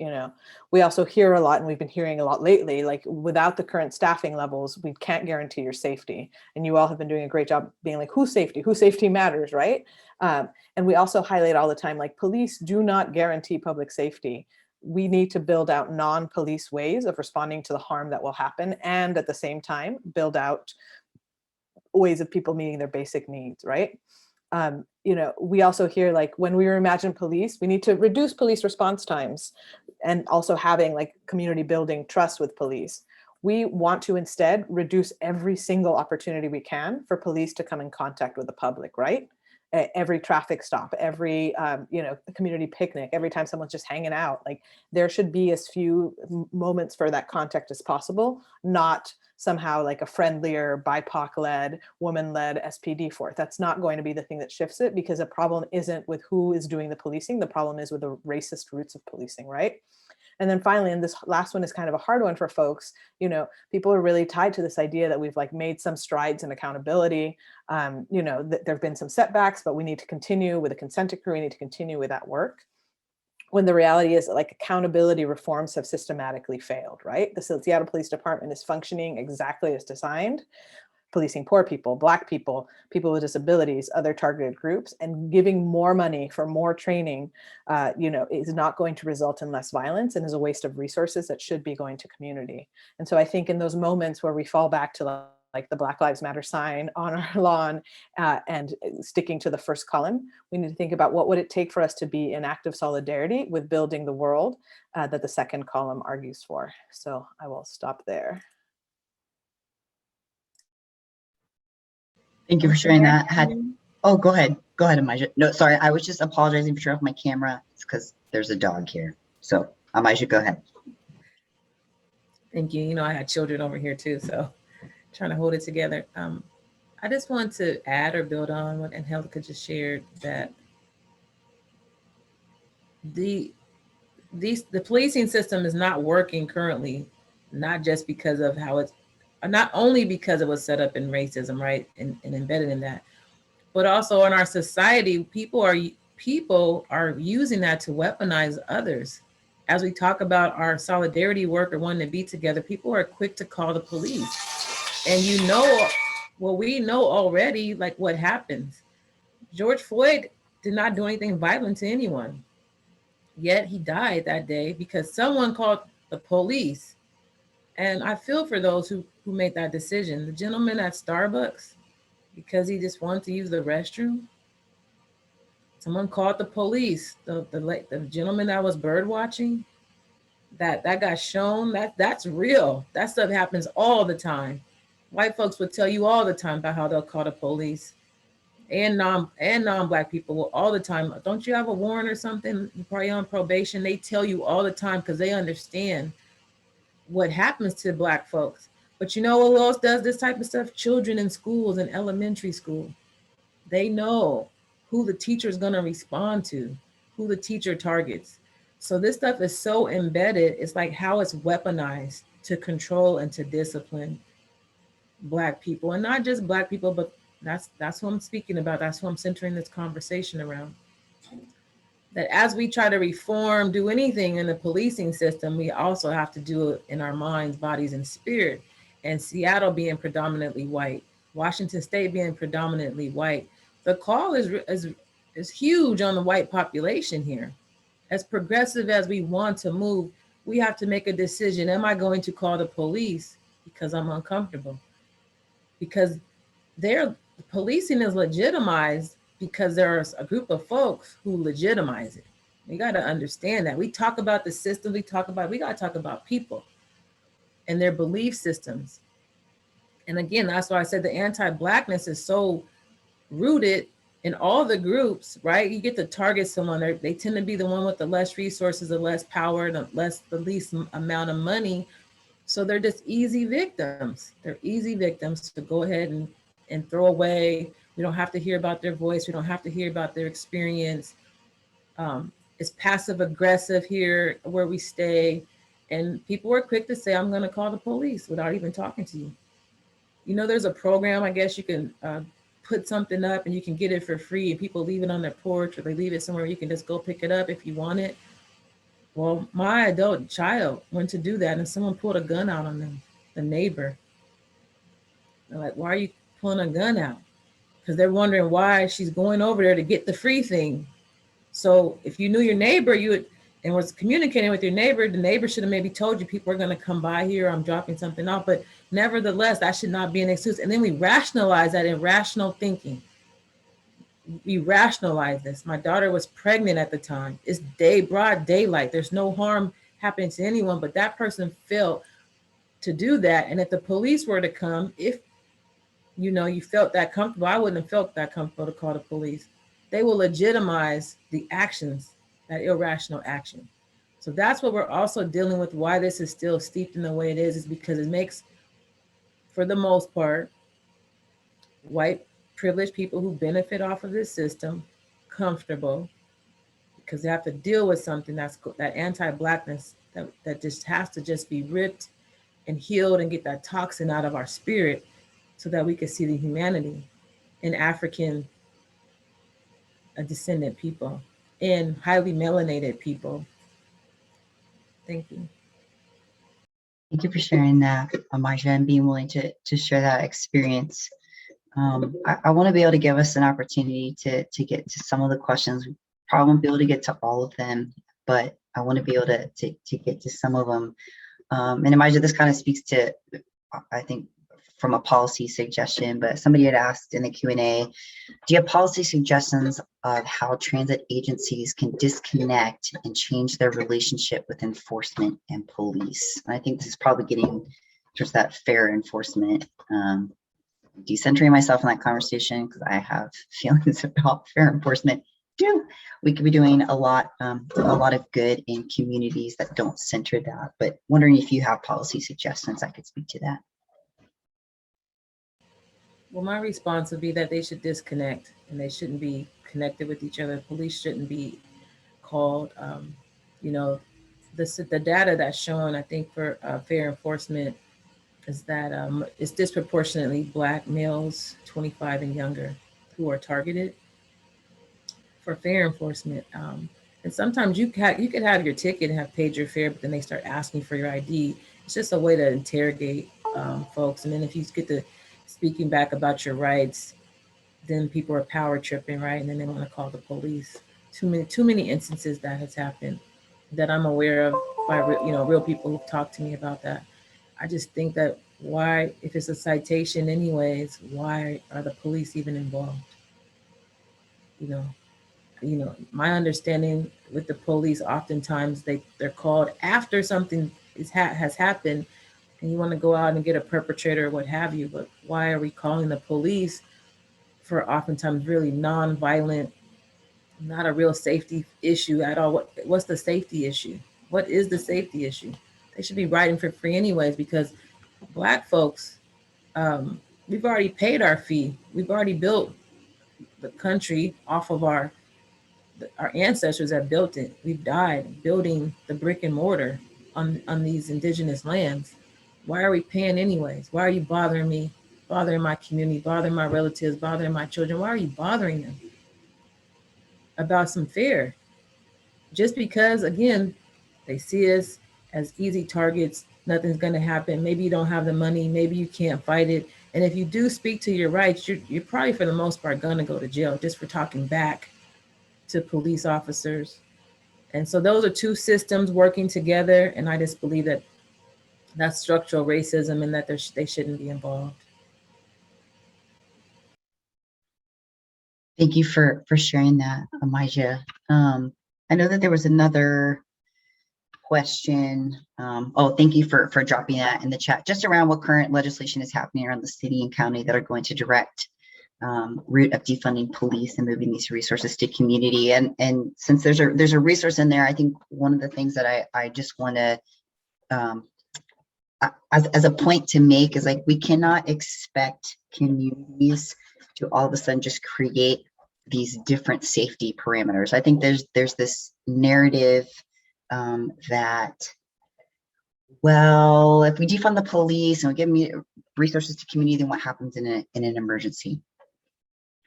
We also hear a lot, and we've been hearing a lot lately, like without the current staffing levels, we can't guarantee your safety. And you all have been doing a great job being like, whose safety matters, right? And we also highlight all the time, like police do not guarantee public safety. We need to build out non-police ways of responding to the harm that will happen, and at the same time, build out ways of people meeting their basic needs, right? We also hear like when we reimagine police, we need to reduce police response times, and also having like community building trust with police. We want to instead reduce every single opportunity we can for police to come in contact with the public, right? Every traffic stop, every community picnic, every time someone's just hanging out, like there should be as few moments for that contact as possible, not somehow like a friendlier BIPOC-led, woman-led SPD force. That's not going to be the thing that shifts it, because the problem isn't with who is doing the policing. The problem is with the racist roots of policing, right? And then finally, and this last one is kind of a hard one for folks, people are really tied to this idea that we've like made some strides in accountability. There've been some setbacks, but we need to continue with a consent decree. We need to continue with that work. When the reality is that like accountability reforms have systematically failed, right? The Seattle Police Department is functioning exactly as designed. policing poor people, Black people, people with disabilities, other targeted groups, and giving more money for more training, is not going to result in less violence and is a waste of resources that should be going to community. And so I think in those moments where we fall back to like the Black Lives Matter sign on our lawn and sticking to the first column, we need to think about what would it take for us to be in active solidarity with building the world that the second column argues for. So I will stop there. Thank you for sharing that. Oh, go ahead. Go ahead, Amijah. No, sorry. I was just apologizing for turning off my camera. It's because there's a dog here. So Amijah, go ahead. Thank you. You know, I had children over here too, so trying to hold it together. I just want to add or build on what Angelica just shared, that the policing system is not working currently, not just because of how it's, not only because it was set up in racism, right, and embedded in that, but also in our society, people are using that to weaponize others. As we talk about our solidarity work or wanting to be together, people are quick to call the police. And we know already, like, what happens. George Floyd did not do anything violent to anyone, yet he died that day because someone called the police. And I feel for those who made that decision. The gentleman at Starbucks, because he just wanted to use the restroom, someone called the police. The gentleman that was bird watching, that got shown, that's real. That stuff happens all the time. White folks would tell you all the time about how they'll call the police, and non-Black people will all the time. Don't you have a warrant or something? You're probably on probation. They tell you all the time because they understand what happens to Black folks. But you know who else does this type of stuff? Children in schools and elementary school. They know who the teacher is going to respond to, who the teacher targets. So this stuff is so embedded. It's like how it's weaponized to control and to discipline Black people, and not just Black people, but that's what I'm speaking about. That's what I'm centering this conversation around. That as we try to reform, do anything in the policing system, we also have to do it in our minds, bodies, and spirit. And Seattle being predominantly white, Washington State being predominantly white, the call is huge on the white population here. As progressive as we want to move, we have to make a decision. Am I going to call the police because I'm uncomfortable? Because policing is legitimized because there's a group of folks who legitimize it. We got to understand that. We talk about the system, we got to talk about people and their belief systems. And again, that's why I said the anti-Blackness is so rooted in all the groups, right? You get to target someone, they tend to be the one with the less resources, the less power, the least amount of money. So they're just easy victims. They're easy victims to go ahead and throw away. We don't have to hear about their voice. We don't have to hear about their experience. It's passive aggressive here where we stay. And people are quick to say, I'm going to call the police without even talking to you. You know, there's a program, I guess you can put something up and you can get it for free, and people leave it on their porch or they leave it somewhere. You can just go pick it up if you want it. Well, my adult child went to do that and someone pulled a gun out on them, the neighbor. They're like, why are you pulling a gun out? Because they're wondering why she's going over there to get the free thing. So if you knew your neighbor, and was communicating with your neighbor, the neighbor should have maybe told you people are going to come by here, I'm dropping something off. But nevertheless, that should not be an excuse. And then we rationalize that in rational thinking. We rationalize this. My daughter was pregnant at the time. It's broad daylight. There's no harm happening to anyone, but that person felt to do that. And if the police were to come, if you felt that comfortable, I wouldn't have felt that comfortable to call the police. They will legitimize the actions, that irrational action. So that's what we're also dealing with, why this is still steeped in the way it is because it makes, for the most part, white privileged people who benefit off of this system comfortable, because they have to deal with something that anti-Blackness that just has to just be ripped and healed and get that toxin out of our spirit so that we can see the humanity in African descendant people, in highly melanated people. Thank you. Thank you for sharing that, Amaja, and being willing to share that experience. I want to be able to give us an opportunity to get to some of the questions. We probably won't be able to get to all of them, but I want to be able to get to some of them. And Amaja, this kind of speaks to, I think, from a policy suggestion, but somebody had asked in the Q&A, do you have policy suggestions of how transit agencies can disconnect and change their relationship with enforcement and police? And I think this is probably getting towards that fair enforcement. Decentering myself in that conversation because I have feelings about fair enforcement too. We could be doing a lot of good in communities that don't center that, but wondering if you have policy suggestions I could speak to that. Well, my response would be that they should disconnect and they shouldn't be connected with each other. Police shouldn't be called. You know, the data that's shown, I think, for fair enforcement is that it's disproportionately Black males 25 and younger who are targeted for fair enforcement. And sometimes you could have your ticket and have paid your fare, but then they start asking for your ID. It's just a way to interrogate folks. And then if you get to speaking back about your rights, then people are power tripping, right? And then they want to call the police. Too many instances that has happened that I'm aware of by real people who've talked to me about that. I just think that why, if it's a citation anyways, why are the police even involved? You know, my understanding with the police, oftentimes they're called after something has happened and you want to go out and get a perpetrator or what have you, but why are we calling the police for oftentimes really non-violent, not a real safety issue at all? What's the safety issue? What is the safety issue? They should be riding for free anyways, because Black folks, we've already paid our fee. We've already built the country off of our ancestors have built it. We've died building the brick and mortar on these indigenous lands. Why are we paying anyways? Why are you bothering me, bothering my community, bothering my relatives, bothering my children? Why are you bothering them about some fare? Just because, again, they see us as easy targets, nothing's going to happen. Maybe you don't have the money, maybe you can't fight it. And if you do speak to your rights, you're probably for the most part going to go to jail just for talking back to police officers. And so those are two systems working together. And I just believe that that's structural racism and that they shouldn't be involved. Thank you for sharing that, Amaja. I know that there was another question. Thank you for dropping that in the chat, just around what current legislation is happening around the city and county that are going to direct route of defunding police and moving these resources to community. And since there's a resource in there, I think one of the things that I just want to as a point to make is, like, we cannot expect communities to all of a sudden just create these different safety parameters. I think there's this narrative that, well, if we defund the police and we give resources to community, then what happens in an emergency?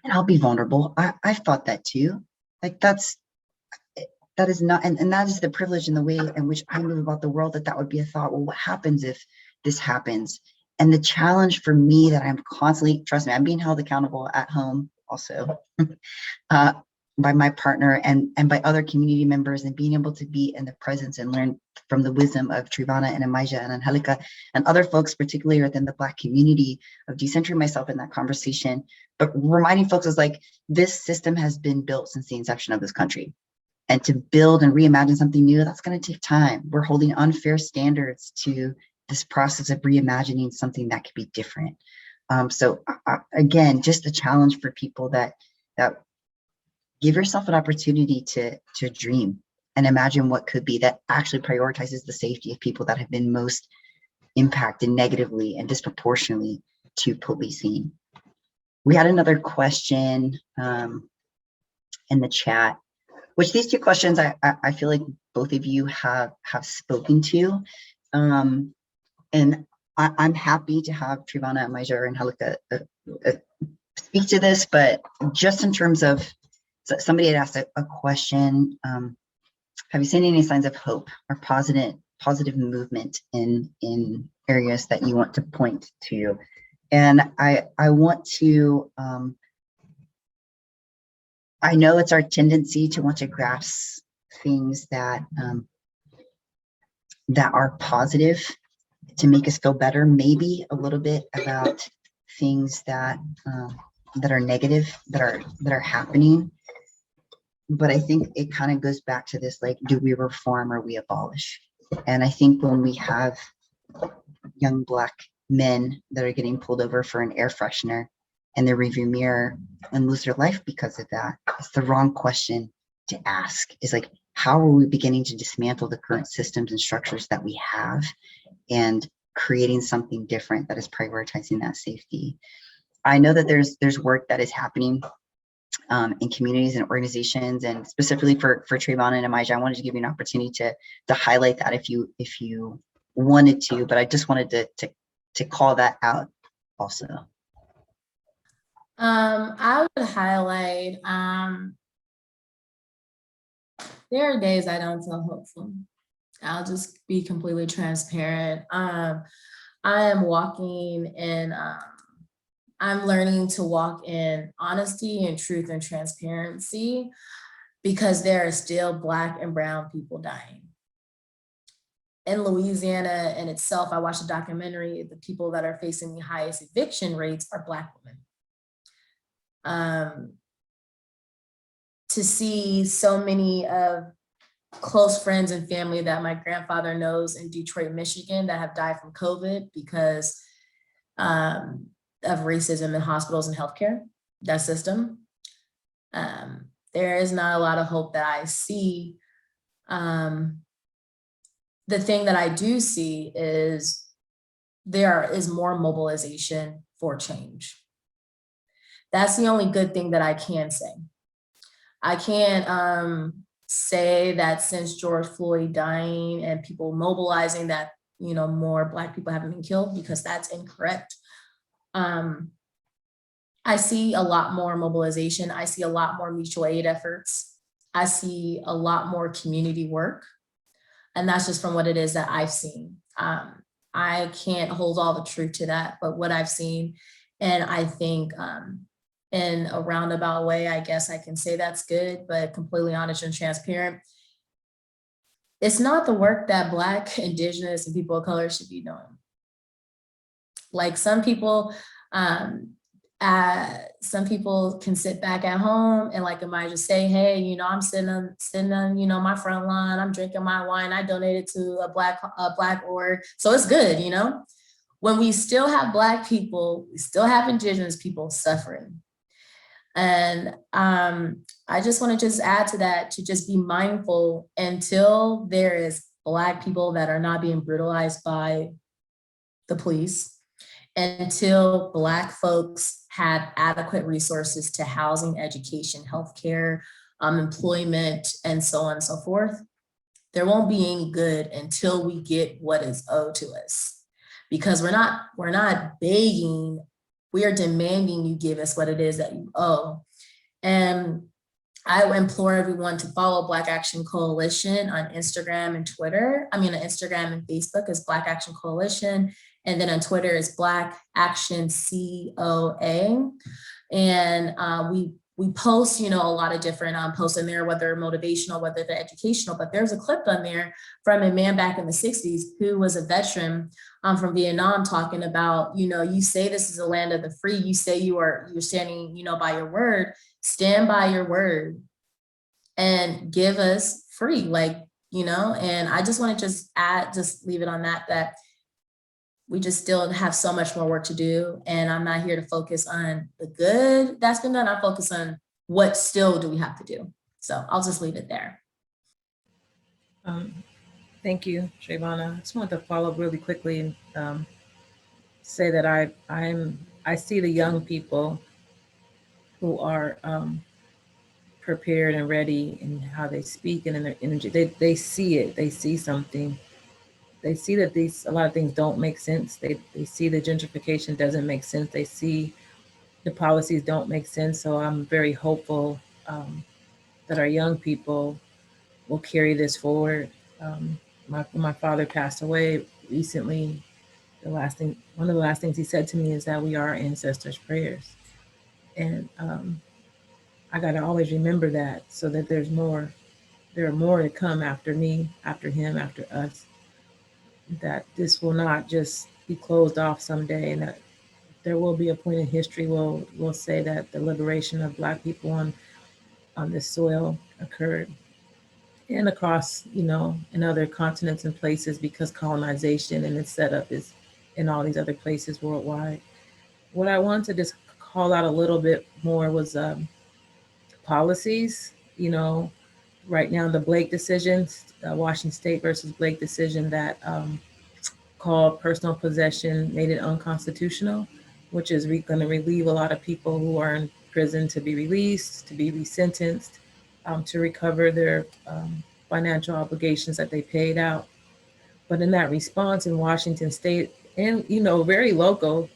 And I'll be vulnerable. I've thought that too. Like, that is not, and that is the privilege in the way in which I move about the world, that would be a thought. Well, what happens if this happens? And the challenge for me that I'm constantly, trust me, I'm being held accountable at home also by my partner and by other community members, and being able to be in the presence and learn from the wisdom of Travonna and Amaja and Angelica and other folks, particularly within the Black community, of decentering myself in that conversation, but reminding folks is, like, this system has been built since the inception of this country. And to build and reimagine something new, that's going to take time. We're holding unfair standards to this process of reimagining something that could be different. So again, just a challenge for people that give yourself an opportunity to dream and imagine what could be, that actually prioritizes the safety of people that have been most impacted negatively and disproportionately to policing. We had another question in the chat, which these two questions I feel like both of you have spoken to. And I'm happy to have Travonna, Amaja, and Angelica speak to this, but just in terms of, somebody had asked a question, have you seen any signs of hope or positive positive movement in areas that you want to point to. And I want to, I know it's our tendency to want to grasp things that that are positive to make us feel better, maybe a little bit about things that that are negative, that are happening. But I think it kind of goes back to this, like, do we reform or we abolish? And I think when we have young Black men that are getting pulled over for an air freshener in their rearview mirror and lose their life because of that, it's the wrong question to ask. Is like, how are we beginning to dismantle the current systems and structures that we have and creating something different that is prioritizing that safety? I know that there's work that is happening in communities and organizations, and specifically for Travonna and Amija, I wanted to give you an opportunity to highlight that if you wanted to, but I just wanted to call that out also. I would highlight, there are days I don't feel hopeful. I'll just be completely transparent. I am walking in, I'm learning to walk in honesty and truth and transparency, because there are still Black and brown people dying. In Louisiana in itself, I watched a documentary, the people that are facing the highest eviction rates are Black women. To see so many of close friends and family that my grandfather knows in Detroit, Michigan, that have died from COVID because of racism in hospitals and healthcare, that system. There is not a lot of hope that I see. The thing that I do see is there is more mobilization for change. That's the only good thing that I can say. I can't say that since George Floyd dying and people mobilizing that, you know, more Black people haven't been killed, because that's incorrect. I see a lot more mobilization. I see a lot more mutual aid efforts. I see a lot more community work. And that's just from what it is that I've seen. I can't hold all the truth to that, but what I've seen, and I think in a roundabout way, I guess I can say that's good, but completely honest and transparent. It's not the work that Black, Indigenous, and people of color should be doing. Like some people can sit back at home and, like Amija say, hey, you know, I'm sitting on, you know, my front lawn, I'm drinking my wine, I donated to a Black org, so it's good, you know? When we still have Black people, we still have Indigenous people suffering. And I just want to just add to that, to just be mindful until there is Black people that are not being brutalized by the police, until Black folks have adequate resources to housing, education, healthcare, employment, and so on and so forth. There won't be any good until we get what is owed to us, because we're not begging, we are demanding you give us what it is that you owe. And I implore everyone to follow Black Action Coalition on Instagram and Twitter. I mean, on Instagram and Facebook is Black Action Coalition. And then on Twitter is Black Action COA. And we post, you know, a lot of different posts in there, whether motivational, whether they're educational, but there's a clip on there from a man back in the 60s who was a veteran from Vietnam, talking about, you know, you say this is a land of the free, you say you're standing, you know, by your word, stand by your word and give us free, like, you know. And I just want to just leave it on that we just still have so much more work to do. And I'm not here to focus on the good that's been done. I focus on what still do we have to do. So I'll just leave it there. Thank you, Travonna. I just wanted to follow up really quickly and say that I see the young people who are prepared and ready in how they speak and in their energy. They see it, they see something. They see that a lot of things don't make sense. They see the gentrification doesn't make sense. They see the policies don't make sense. So I'm very hopeful that our young people will carry this forward. my father passed away recently, one of the last things he said to me is that we are our ancestors' prayers. And I got to always remember that, so that there are more to come after me, after him, after us, that this will not just be closed off someday, and that there will be a point in history where we'll say that the liberation of Black people on this soil occurred, and across, in other continents and places, because colonization and its setup is in all these other places worldwide. What I want to just call out a little bit more was policies. Right now, the Blake decision, Washington State versus Blake decision, that called personal possession, made it unconstitutional, which is going to relieve a lot of people who are in prison to be released, to be resentenced, to recover their financial obligations that they paid out. But in that response in Washington State, and very local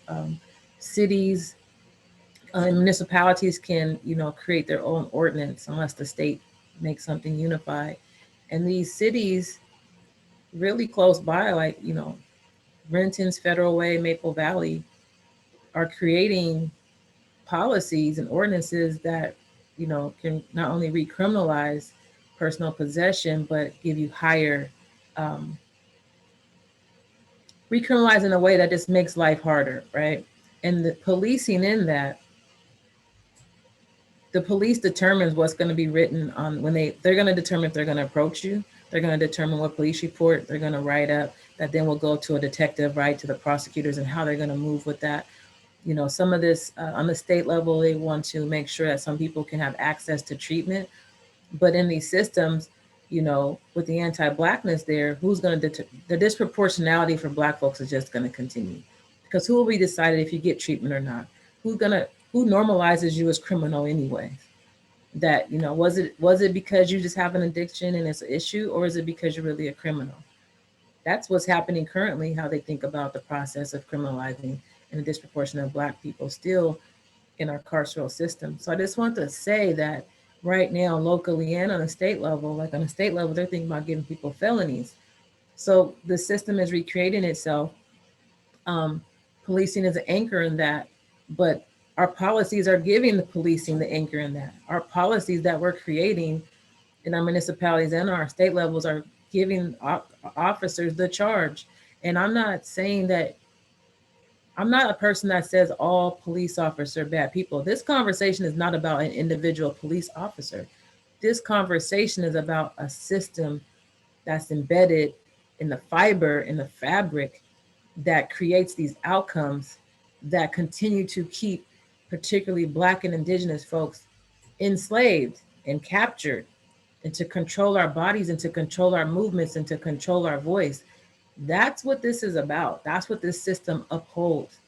cities and municipalities can create their own ordinance unless the state makes something unified. And these cities really close by, like Renton's, Federal Way, Maple Valley, are creating policies and ordinances that can not only recriminalize personal possession, but give you higher recriminalize in a way that just makes life harder, right? And the policing in that, the police determines what's going to be written on when they're going to determine if they're going to approach you. They're going to determine what police report they're going to write up, that then will go to a detective, right, to the prosecutors, and how they're going to move with that. Some of this on the state level, they want to make sure that some people can have access to treatment. But in these systems, with the anti-Blackness there, who's going to the disproportionality for Black folks is just going to continue, because who will be decided if you get treatment or not? Who normalizes you as criminal anyway? That was it because you just have an addiction and it's an issue, or is it because you're really a criminal? That's what's happening currently, how they think about the process of criminalizing and the disproportion of Black people still in our carceral system. So I just want to say that right now, locally and on a state level, like on a state level, they're thinking about giving people felonies. So the system is recreating itself. Policing is an anchor in that, but our policies are giving the policing the anchor in that. Our policies that we're creating in our municipalities and our state levels are giving officers the charge. And I'm not saying that, I'm not a person that says all police officers are bad people. This conversation is not about an individual police officer. This conversation is about a system that's embedded in the fiber, in the fabric, that creates these outcomes that continue to keep particularly Black and Indigenous folks enslaved and captured, and to control our bodies, and to control our movements, and to control our voice. That's what this is about. That's what this system upholds.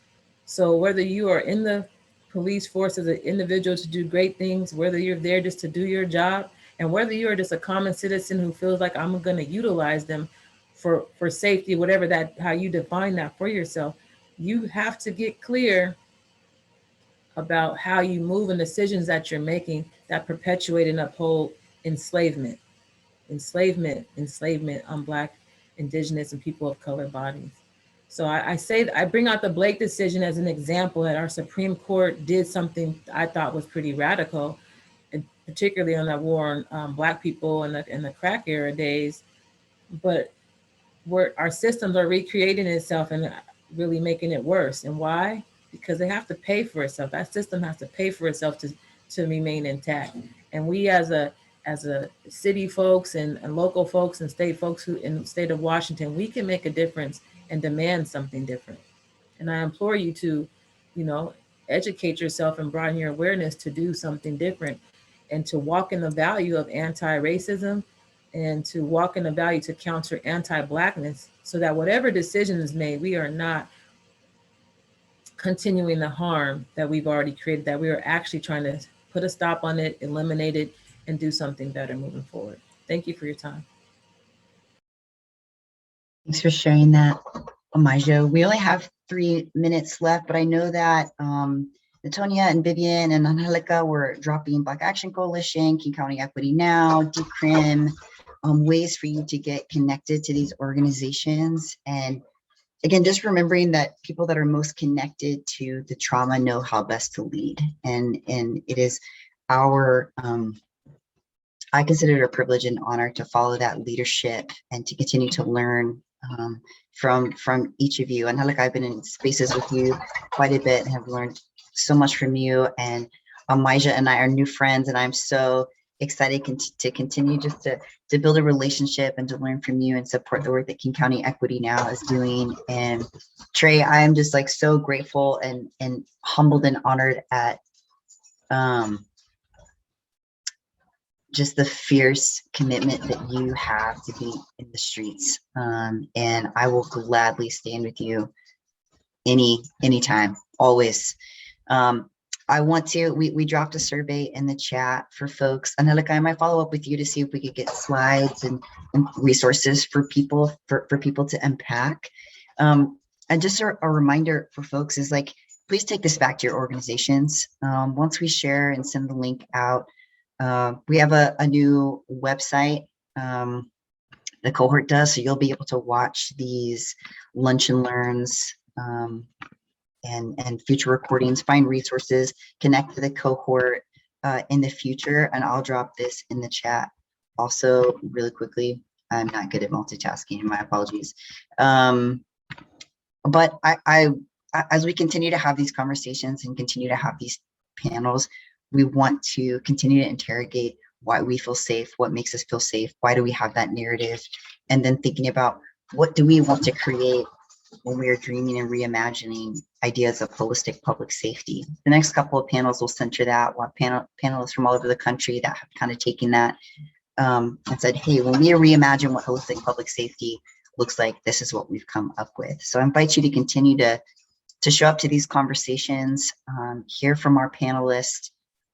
So whether you are in the police force as an individual to do great things, whether you're there just to do your job, and whether you are just a common citizen who feels like I'm going to utilize them for safety, whatever that, how you define that for yourself, you have to get clear about how you move and decisions that you're making that perpetuate and uphold enslavement on Black, Indigenous, and people of color bodies. So I bring out the Blake decision as an example that our Supreme Court did something I thought was pretty radical, and particularly on that war on Black people in the crack era days. But our systems are recreating itself and really making it worse. And why? Because they have to pay for itself. That system has to pay for itself to remain intact. And we as a city folks and local folks and state folks who in the state of Washington, we can make a difference and demand something different. And I implore you to, educate yourself and broaden your awareness to do something different, and to walk in the value of anti-racism, and to walk in the value to counter anti-Blackness, so that whatever decision is made, we are not continuing the harm that we've already created, that we are actually trying to put a stop on it, eliminate it, and do something better moving forward. Thank you for your time. Thanks for sharing that, Amaijo. We only have 3 minutes left, but I know that Latonia and Vivian and Angelica were dropping Black Action Coalition, King County Equity Now, Decrim, ways for you to get connected to these organizations. And again, just remembering that people that are most connected to the trauma know how best to lead. And it is our, I consider it a privilege and honor to follow that leadership and to continue to learn from each of you. And like, I've been in spaces with you quite a bit and have learned so much from you. And Maija and I are new friends, and I'm so excited to continue just to build a relationship and to learn from you and support the work that King County Equity now is doing. And Trae, I am just like so grateful and humbled and honored at just the fierce commitment that you have to be in the streets. And I will gladly stand with you anytime, always. I want to, we dropped a survey in the chat for folks. Angelica, I might follow up with you to see if we could get slides and resources for people, for people to unpack. And just a reminder for folks is like, please take this back to your organizations. Once we share and send the link out, we have a new website, the cohort does, so you'll be able to watch these lunch and learns and future recordings, find resources, connect to the cohort in the future. And I'll drop this in the chat also really quickly. I'm not good at multitasking, my apologies. But I as we continue to have these conversations and continue to have these panels, we want to continue to interrogate why we feel safe, what makes us feel safe, why do we have that narrative, and then thinking about what do we want to create when we are dreaming and reimagining ideas of holistic public safety. The next couple of panels will center that. We'll have panelists from all over the country that have kind of taken that and said, hey, when we reimagine what holistic public safety looks like, this is what we've come up with. So I invite you to continue to show up to these conversations, hear from our panelists.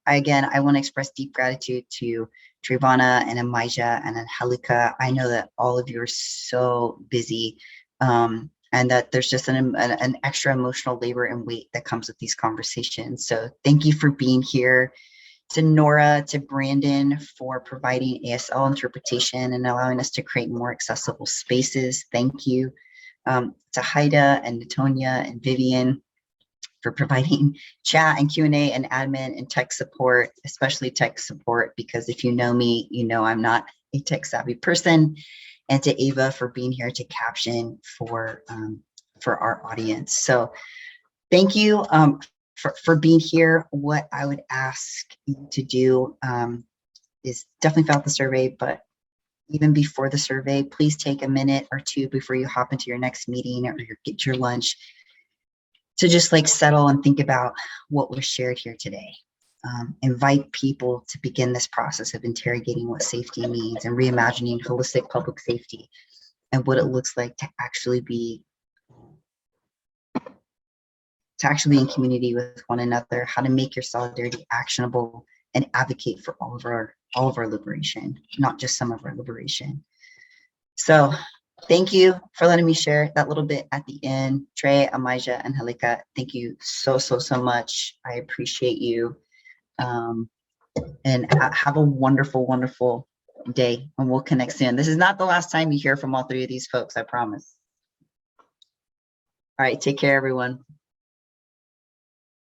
I want to express deep gratitude to Travonna and Maija and Angelica. I know that all of you are so busy and that there's just an extra emotional labor and weight that comes with these conversations. So thank you for being here. To Nora, to Brandon for providing ASL interpretation and allowing us to create more accessible spaces. Thank you. To Haida and Natonia and Vivian for providing chat and Q&A and admin and tech support, especially tech support, because if you know me, you know I'm not a tech savvy person. And to Ava for being here to caption for our audience. So thank you for being here. What I would ask you to do is definitely fill out the survey, but even before the survey, please take a minute or two before you hop into your next meeting or get your lunch to just like settle and think about what was shared here today. Invite people to begin this process of interrogating what safety means and reimagining holistic public safety and what it looks like to actually be in community with one another, how to make your solidarity actionable and advocate for all of our liberation, not just some of our liberation. So thank you for letting me share that little bit at the end. Trae, Maija, and Angelica, thank you so much. I appreciate you. And have a wonderful, wonderful day, and we'll connect soon. This is not the last time you hear from all three of these folks, I promise. All right, take care, everyone.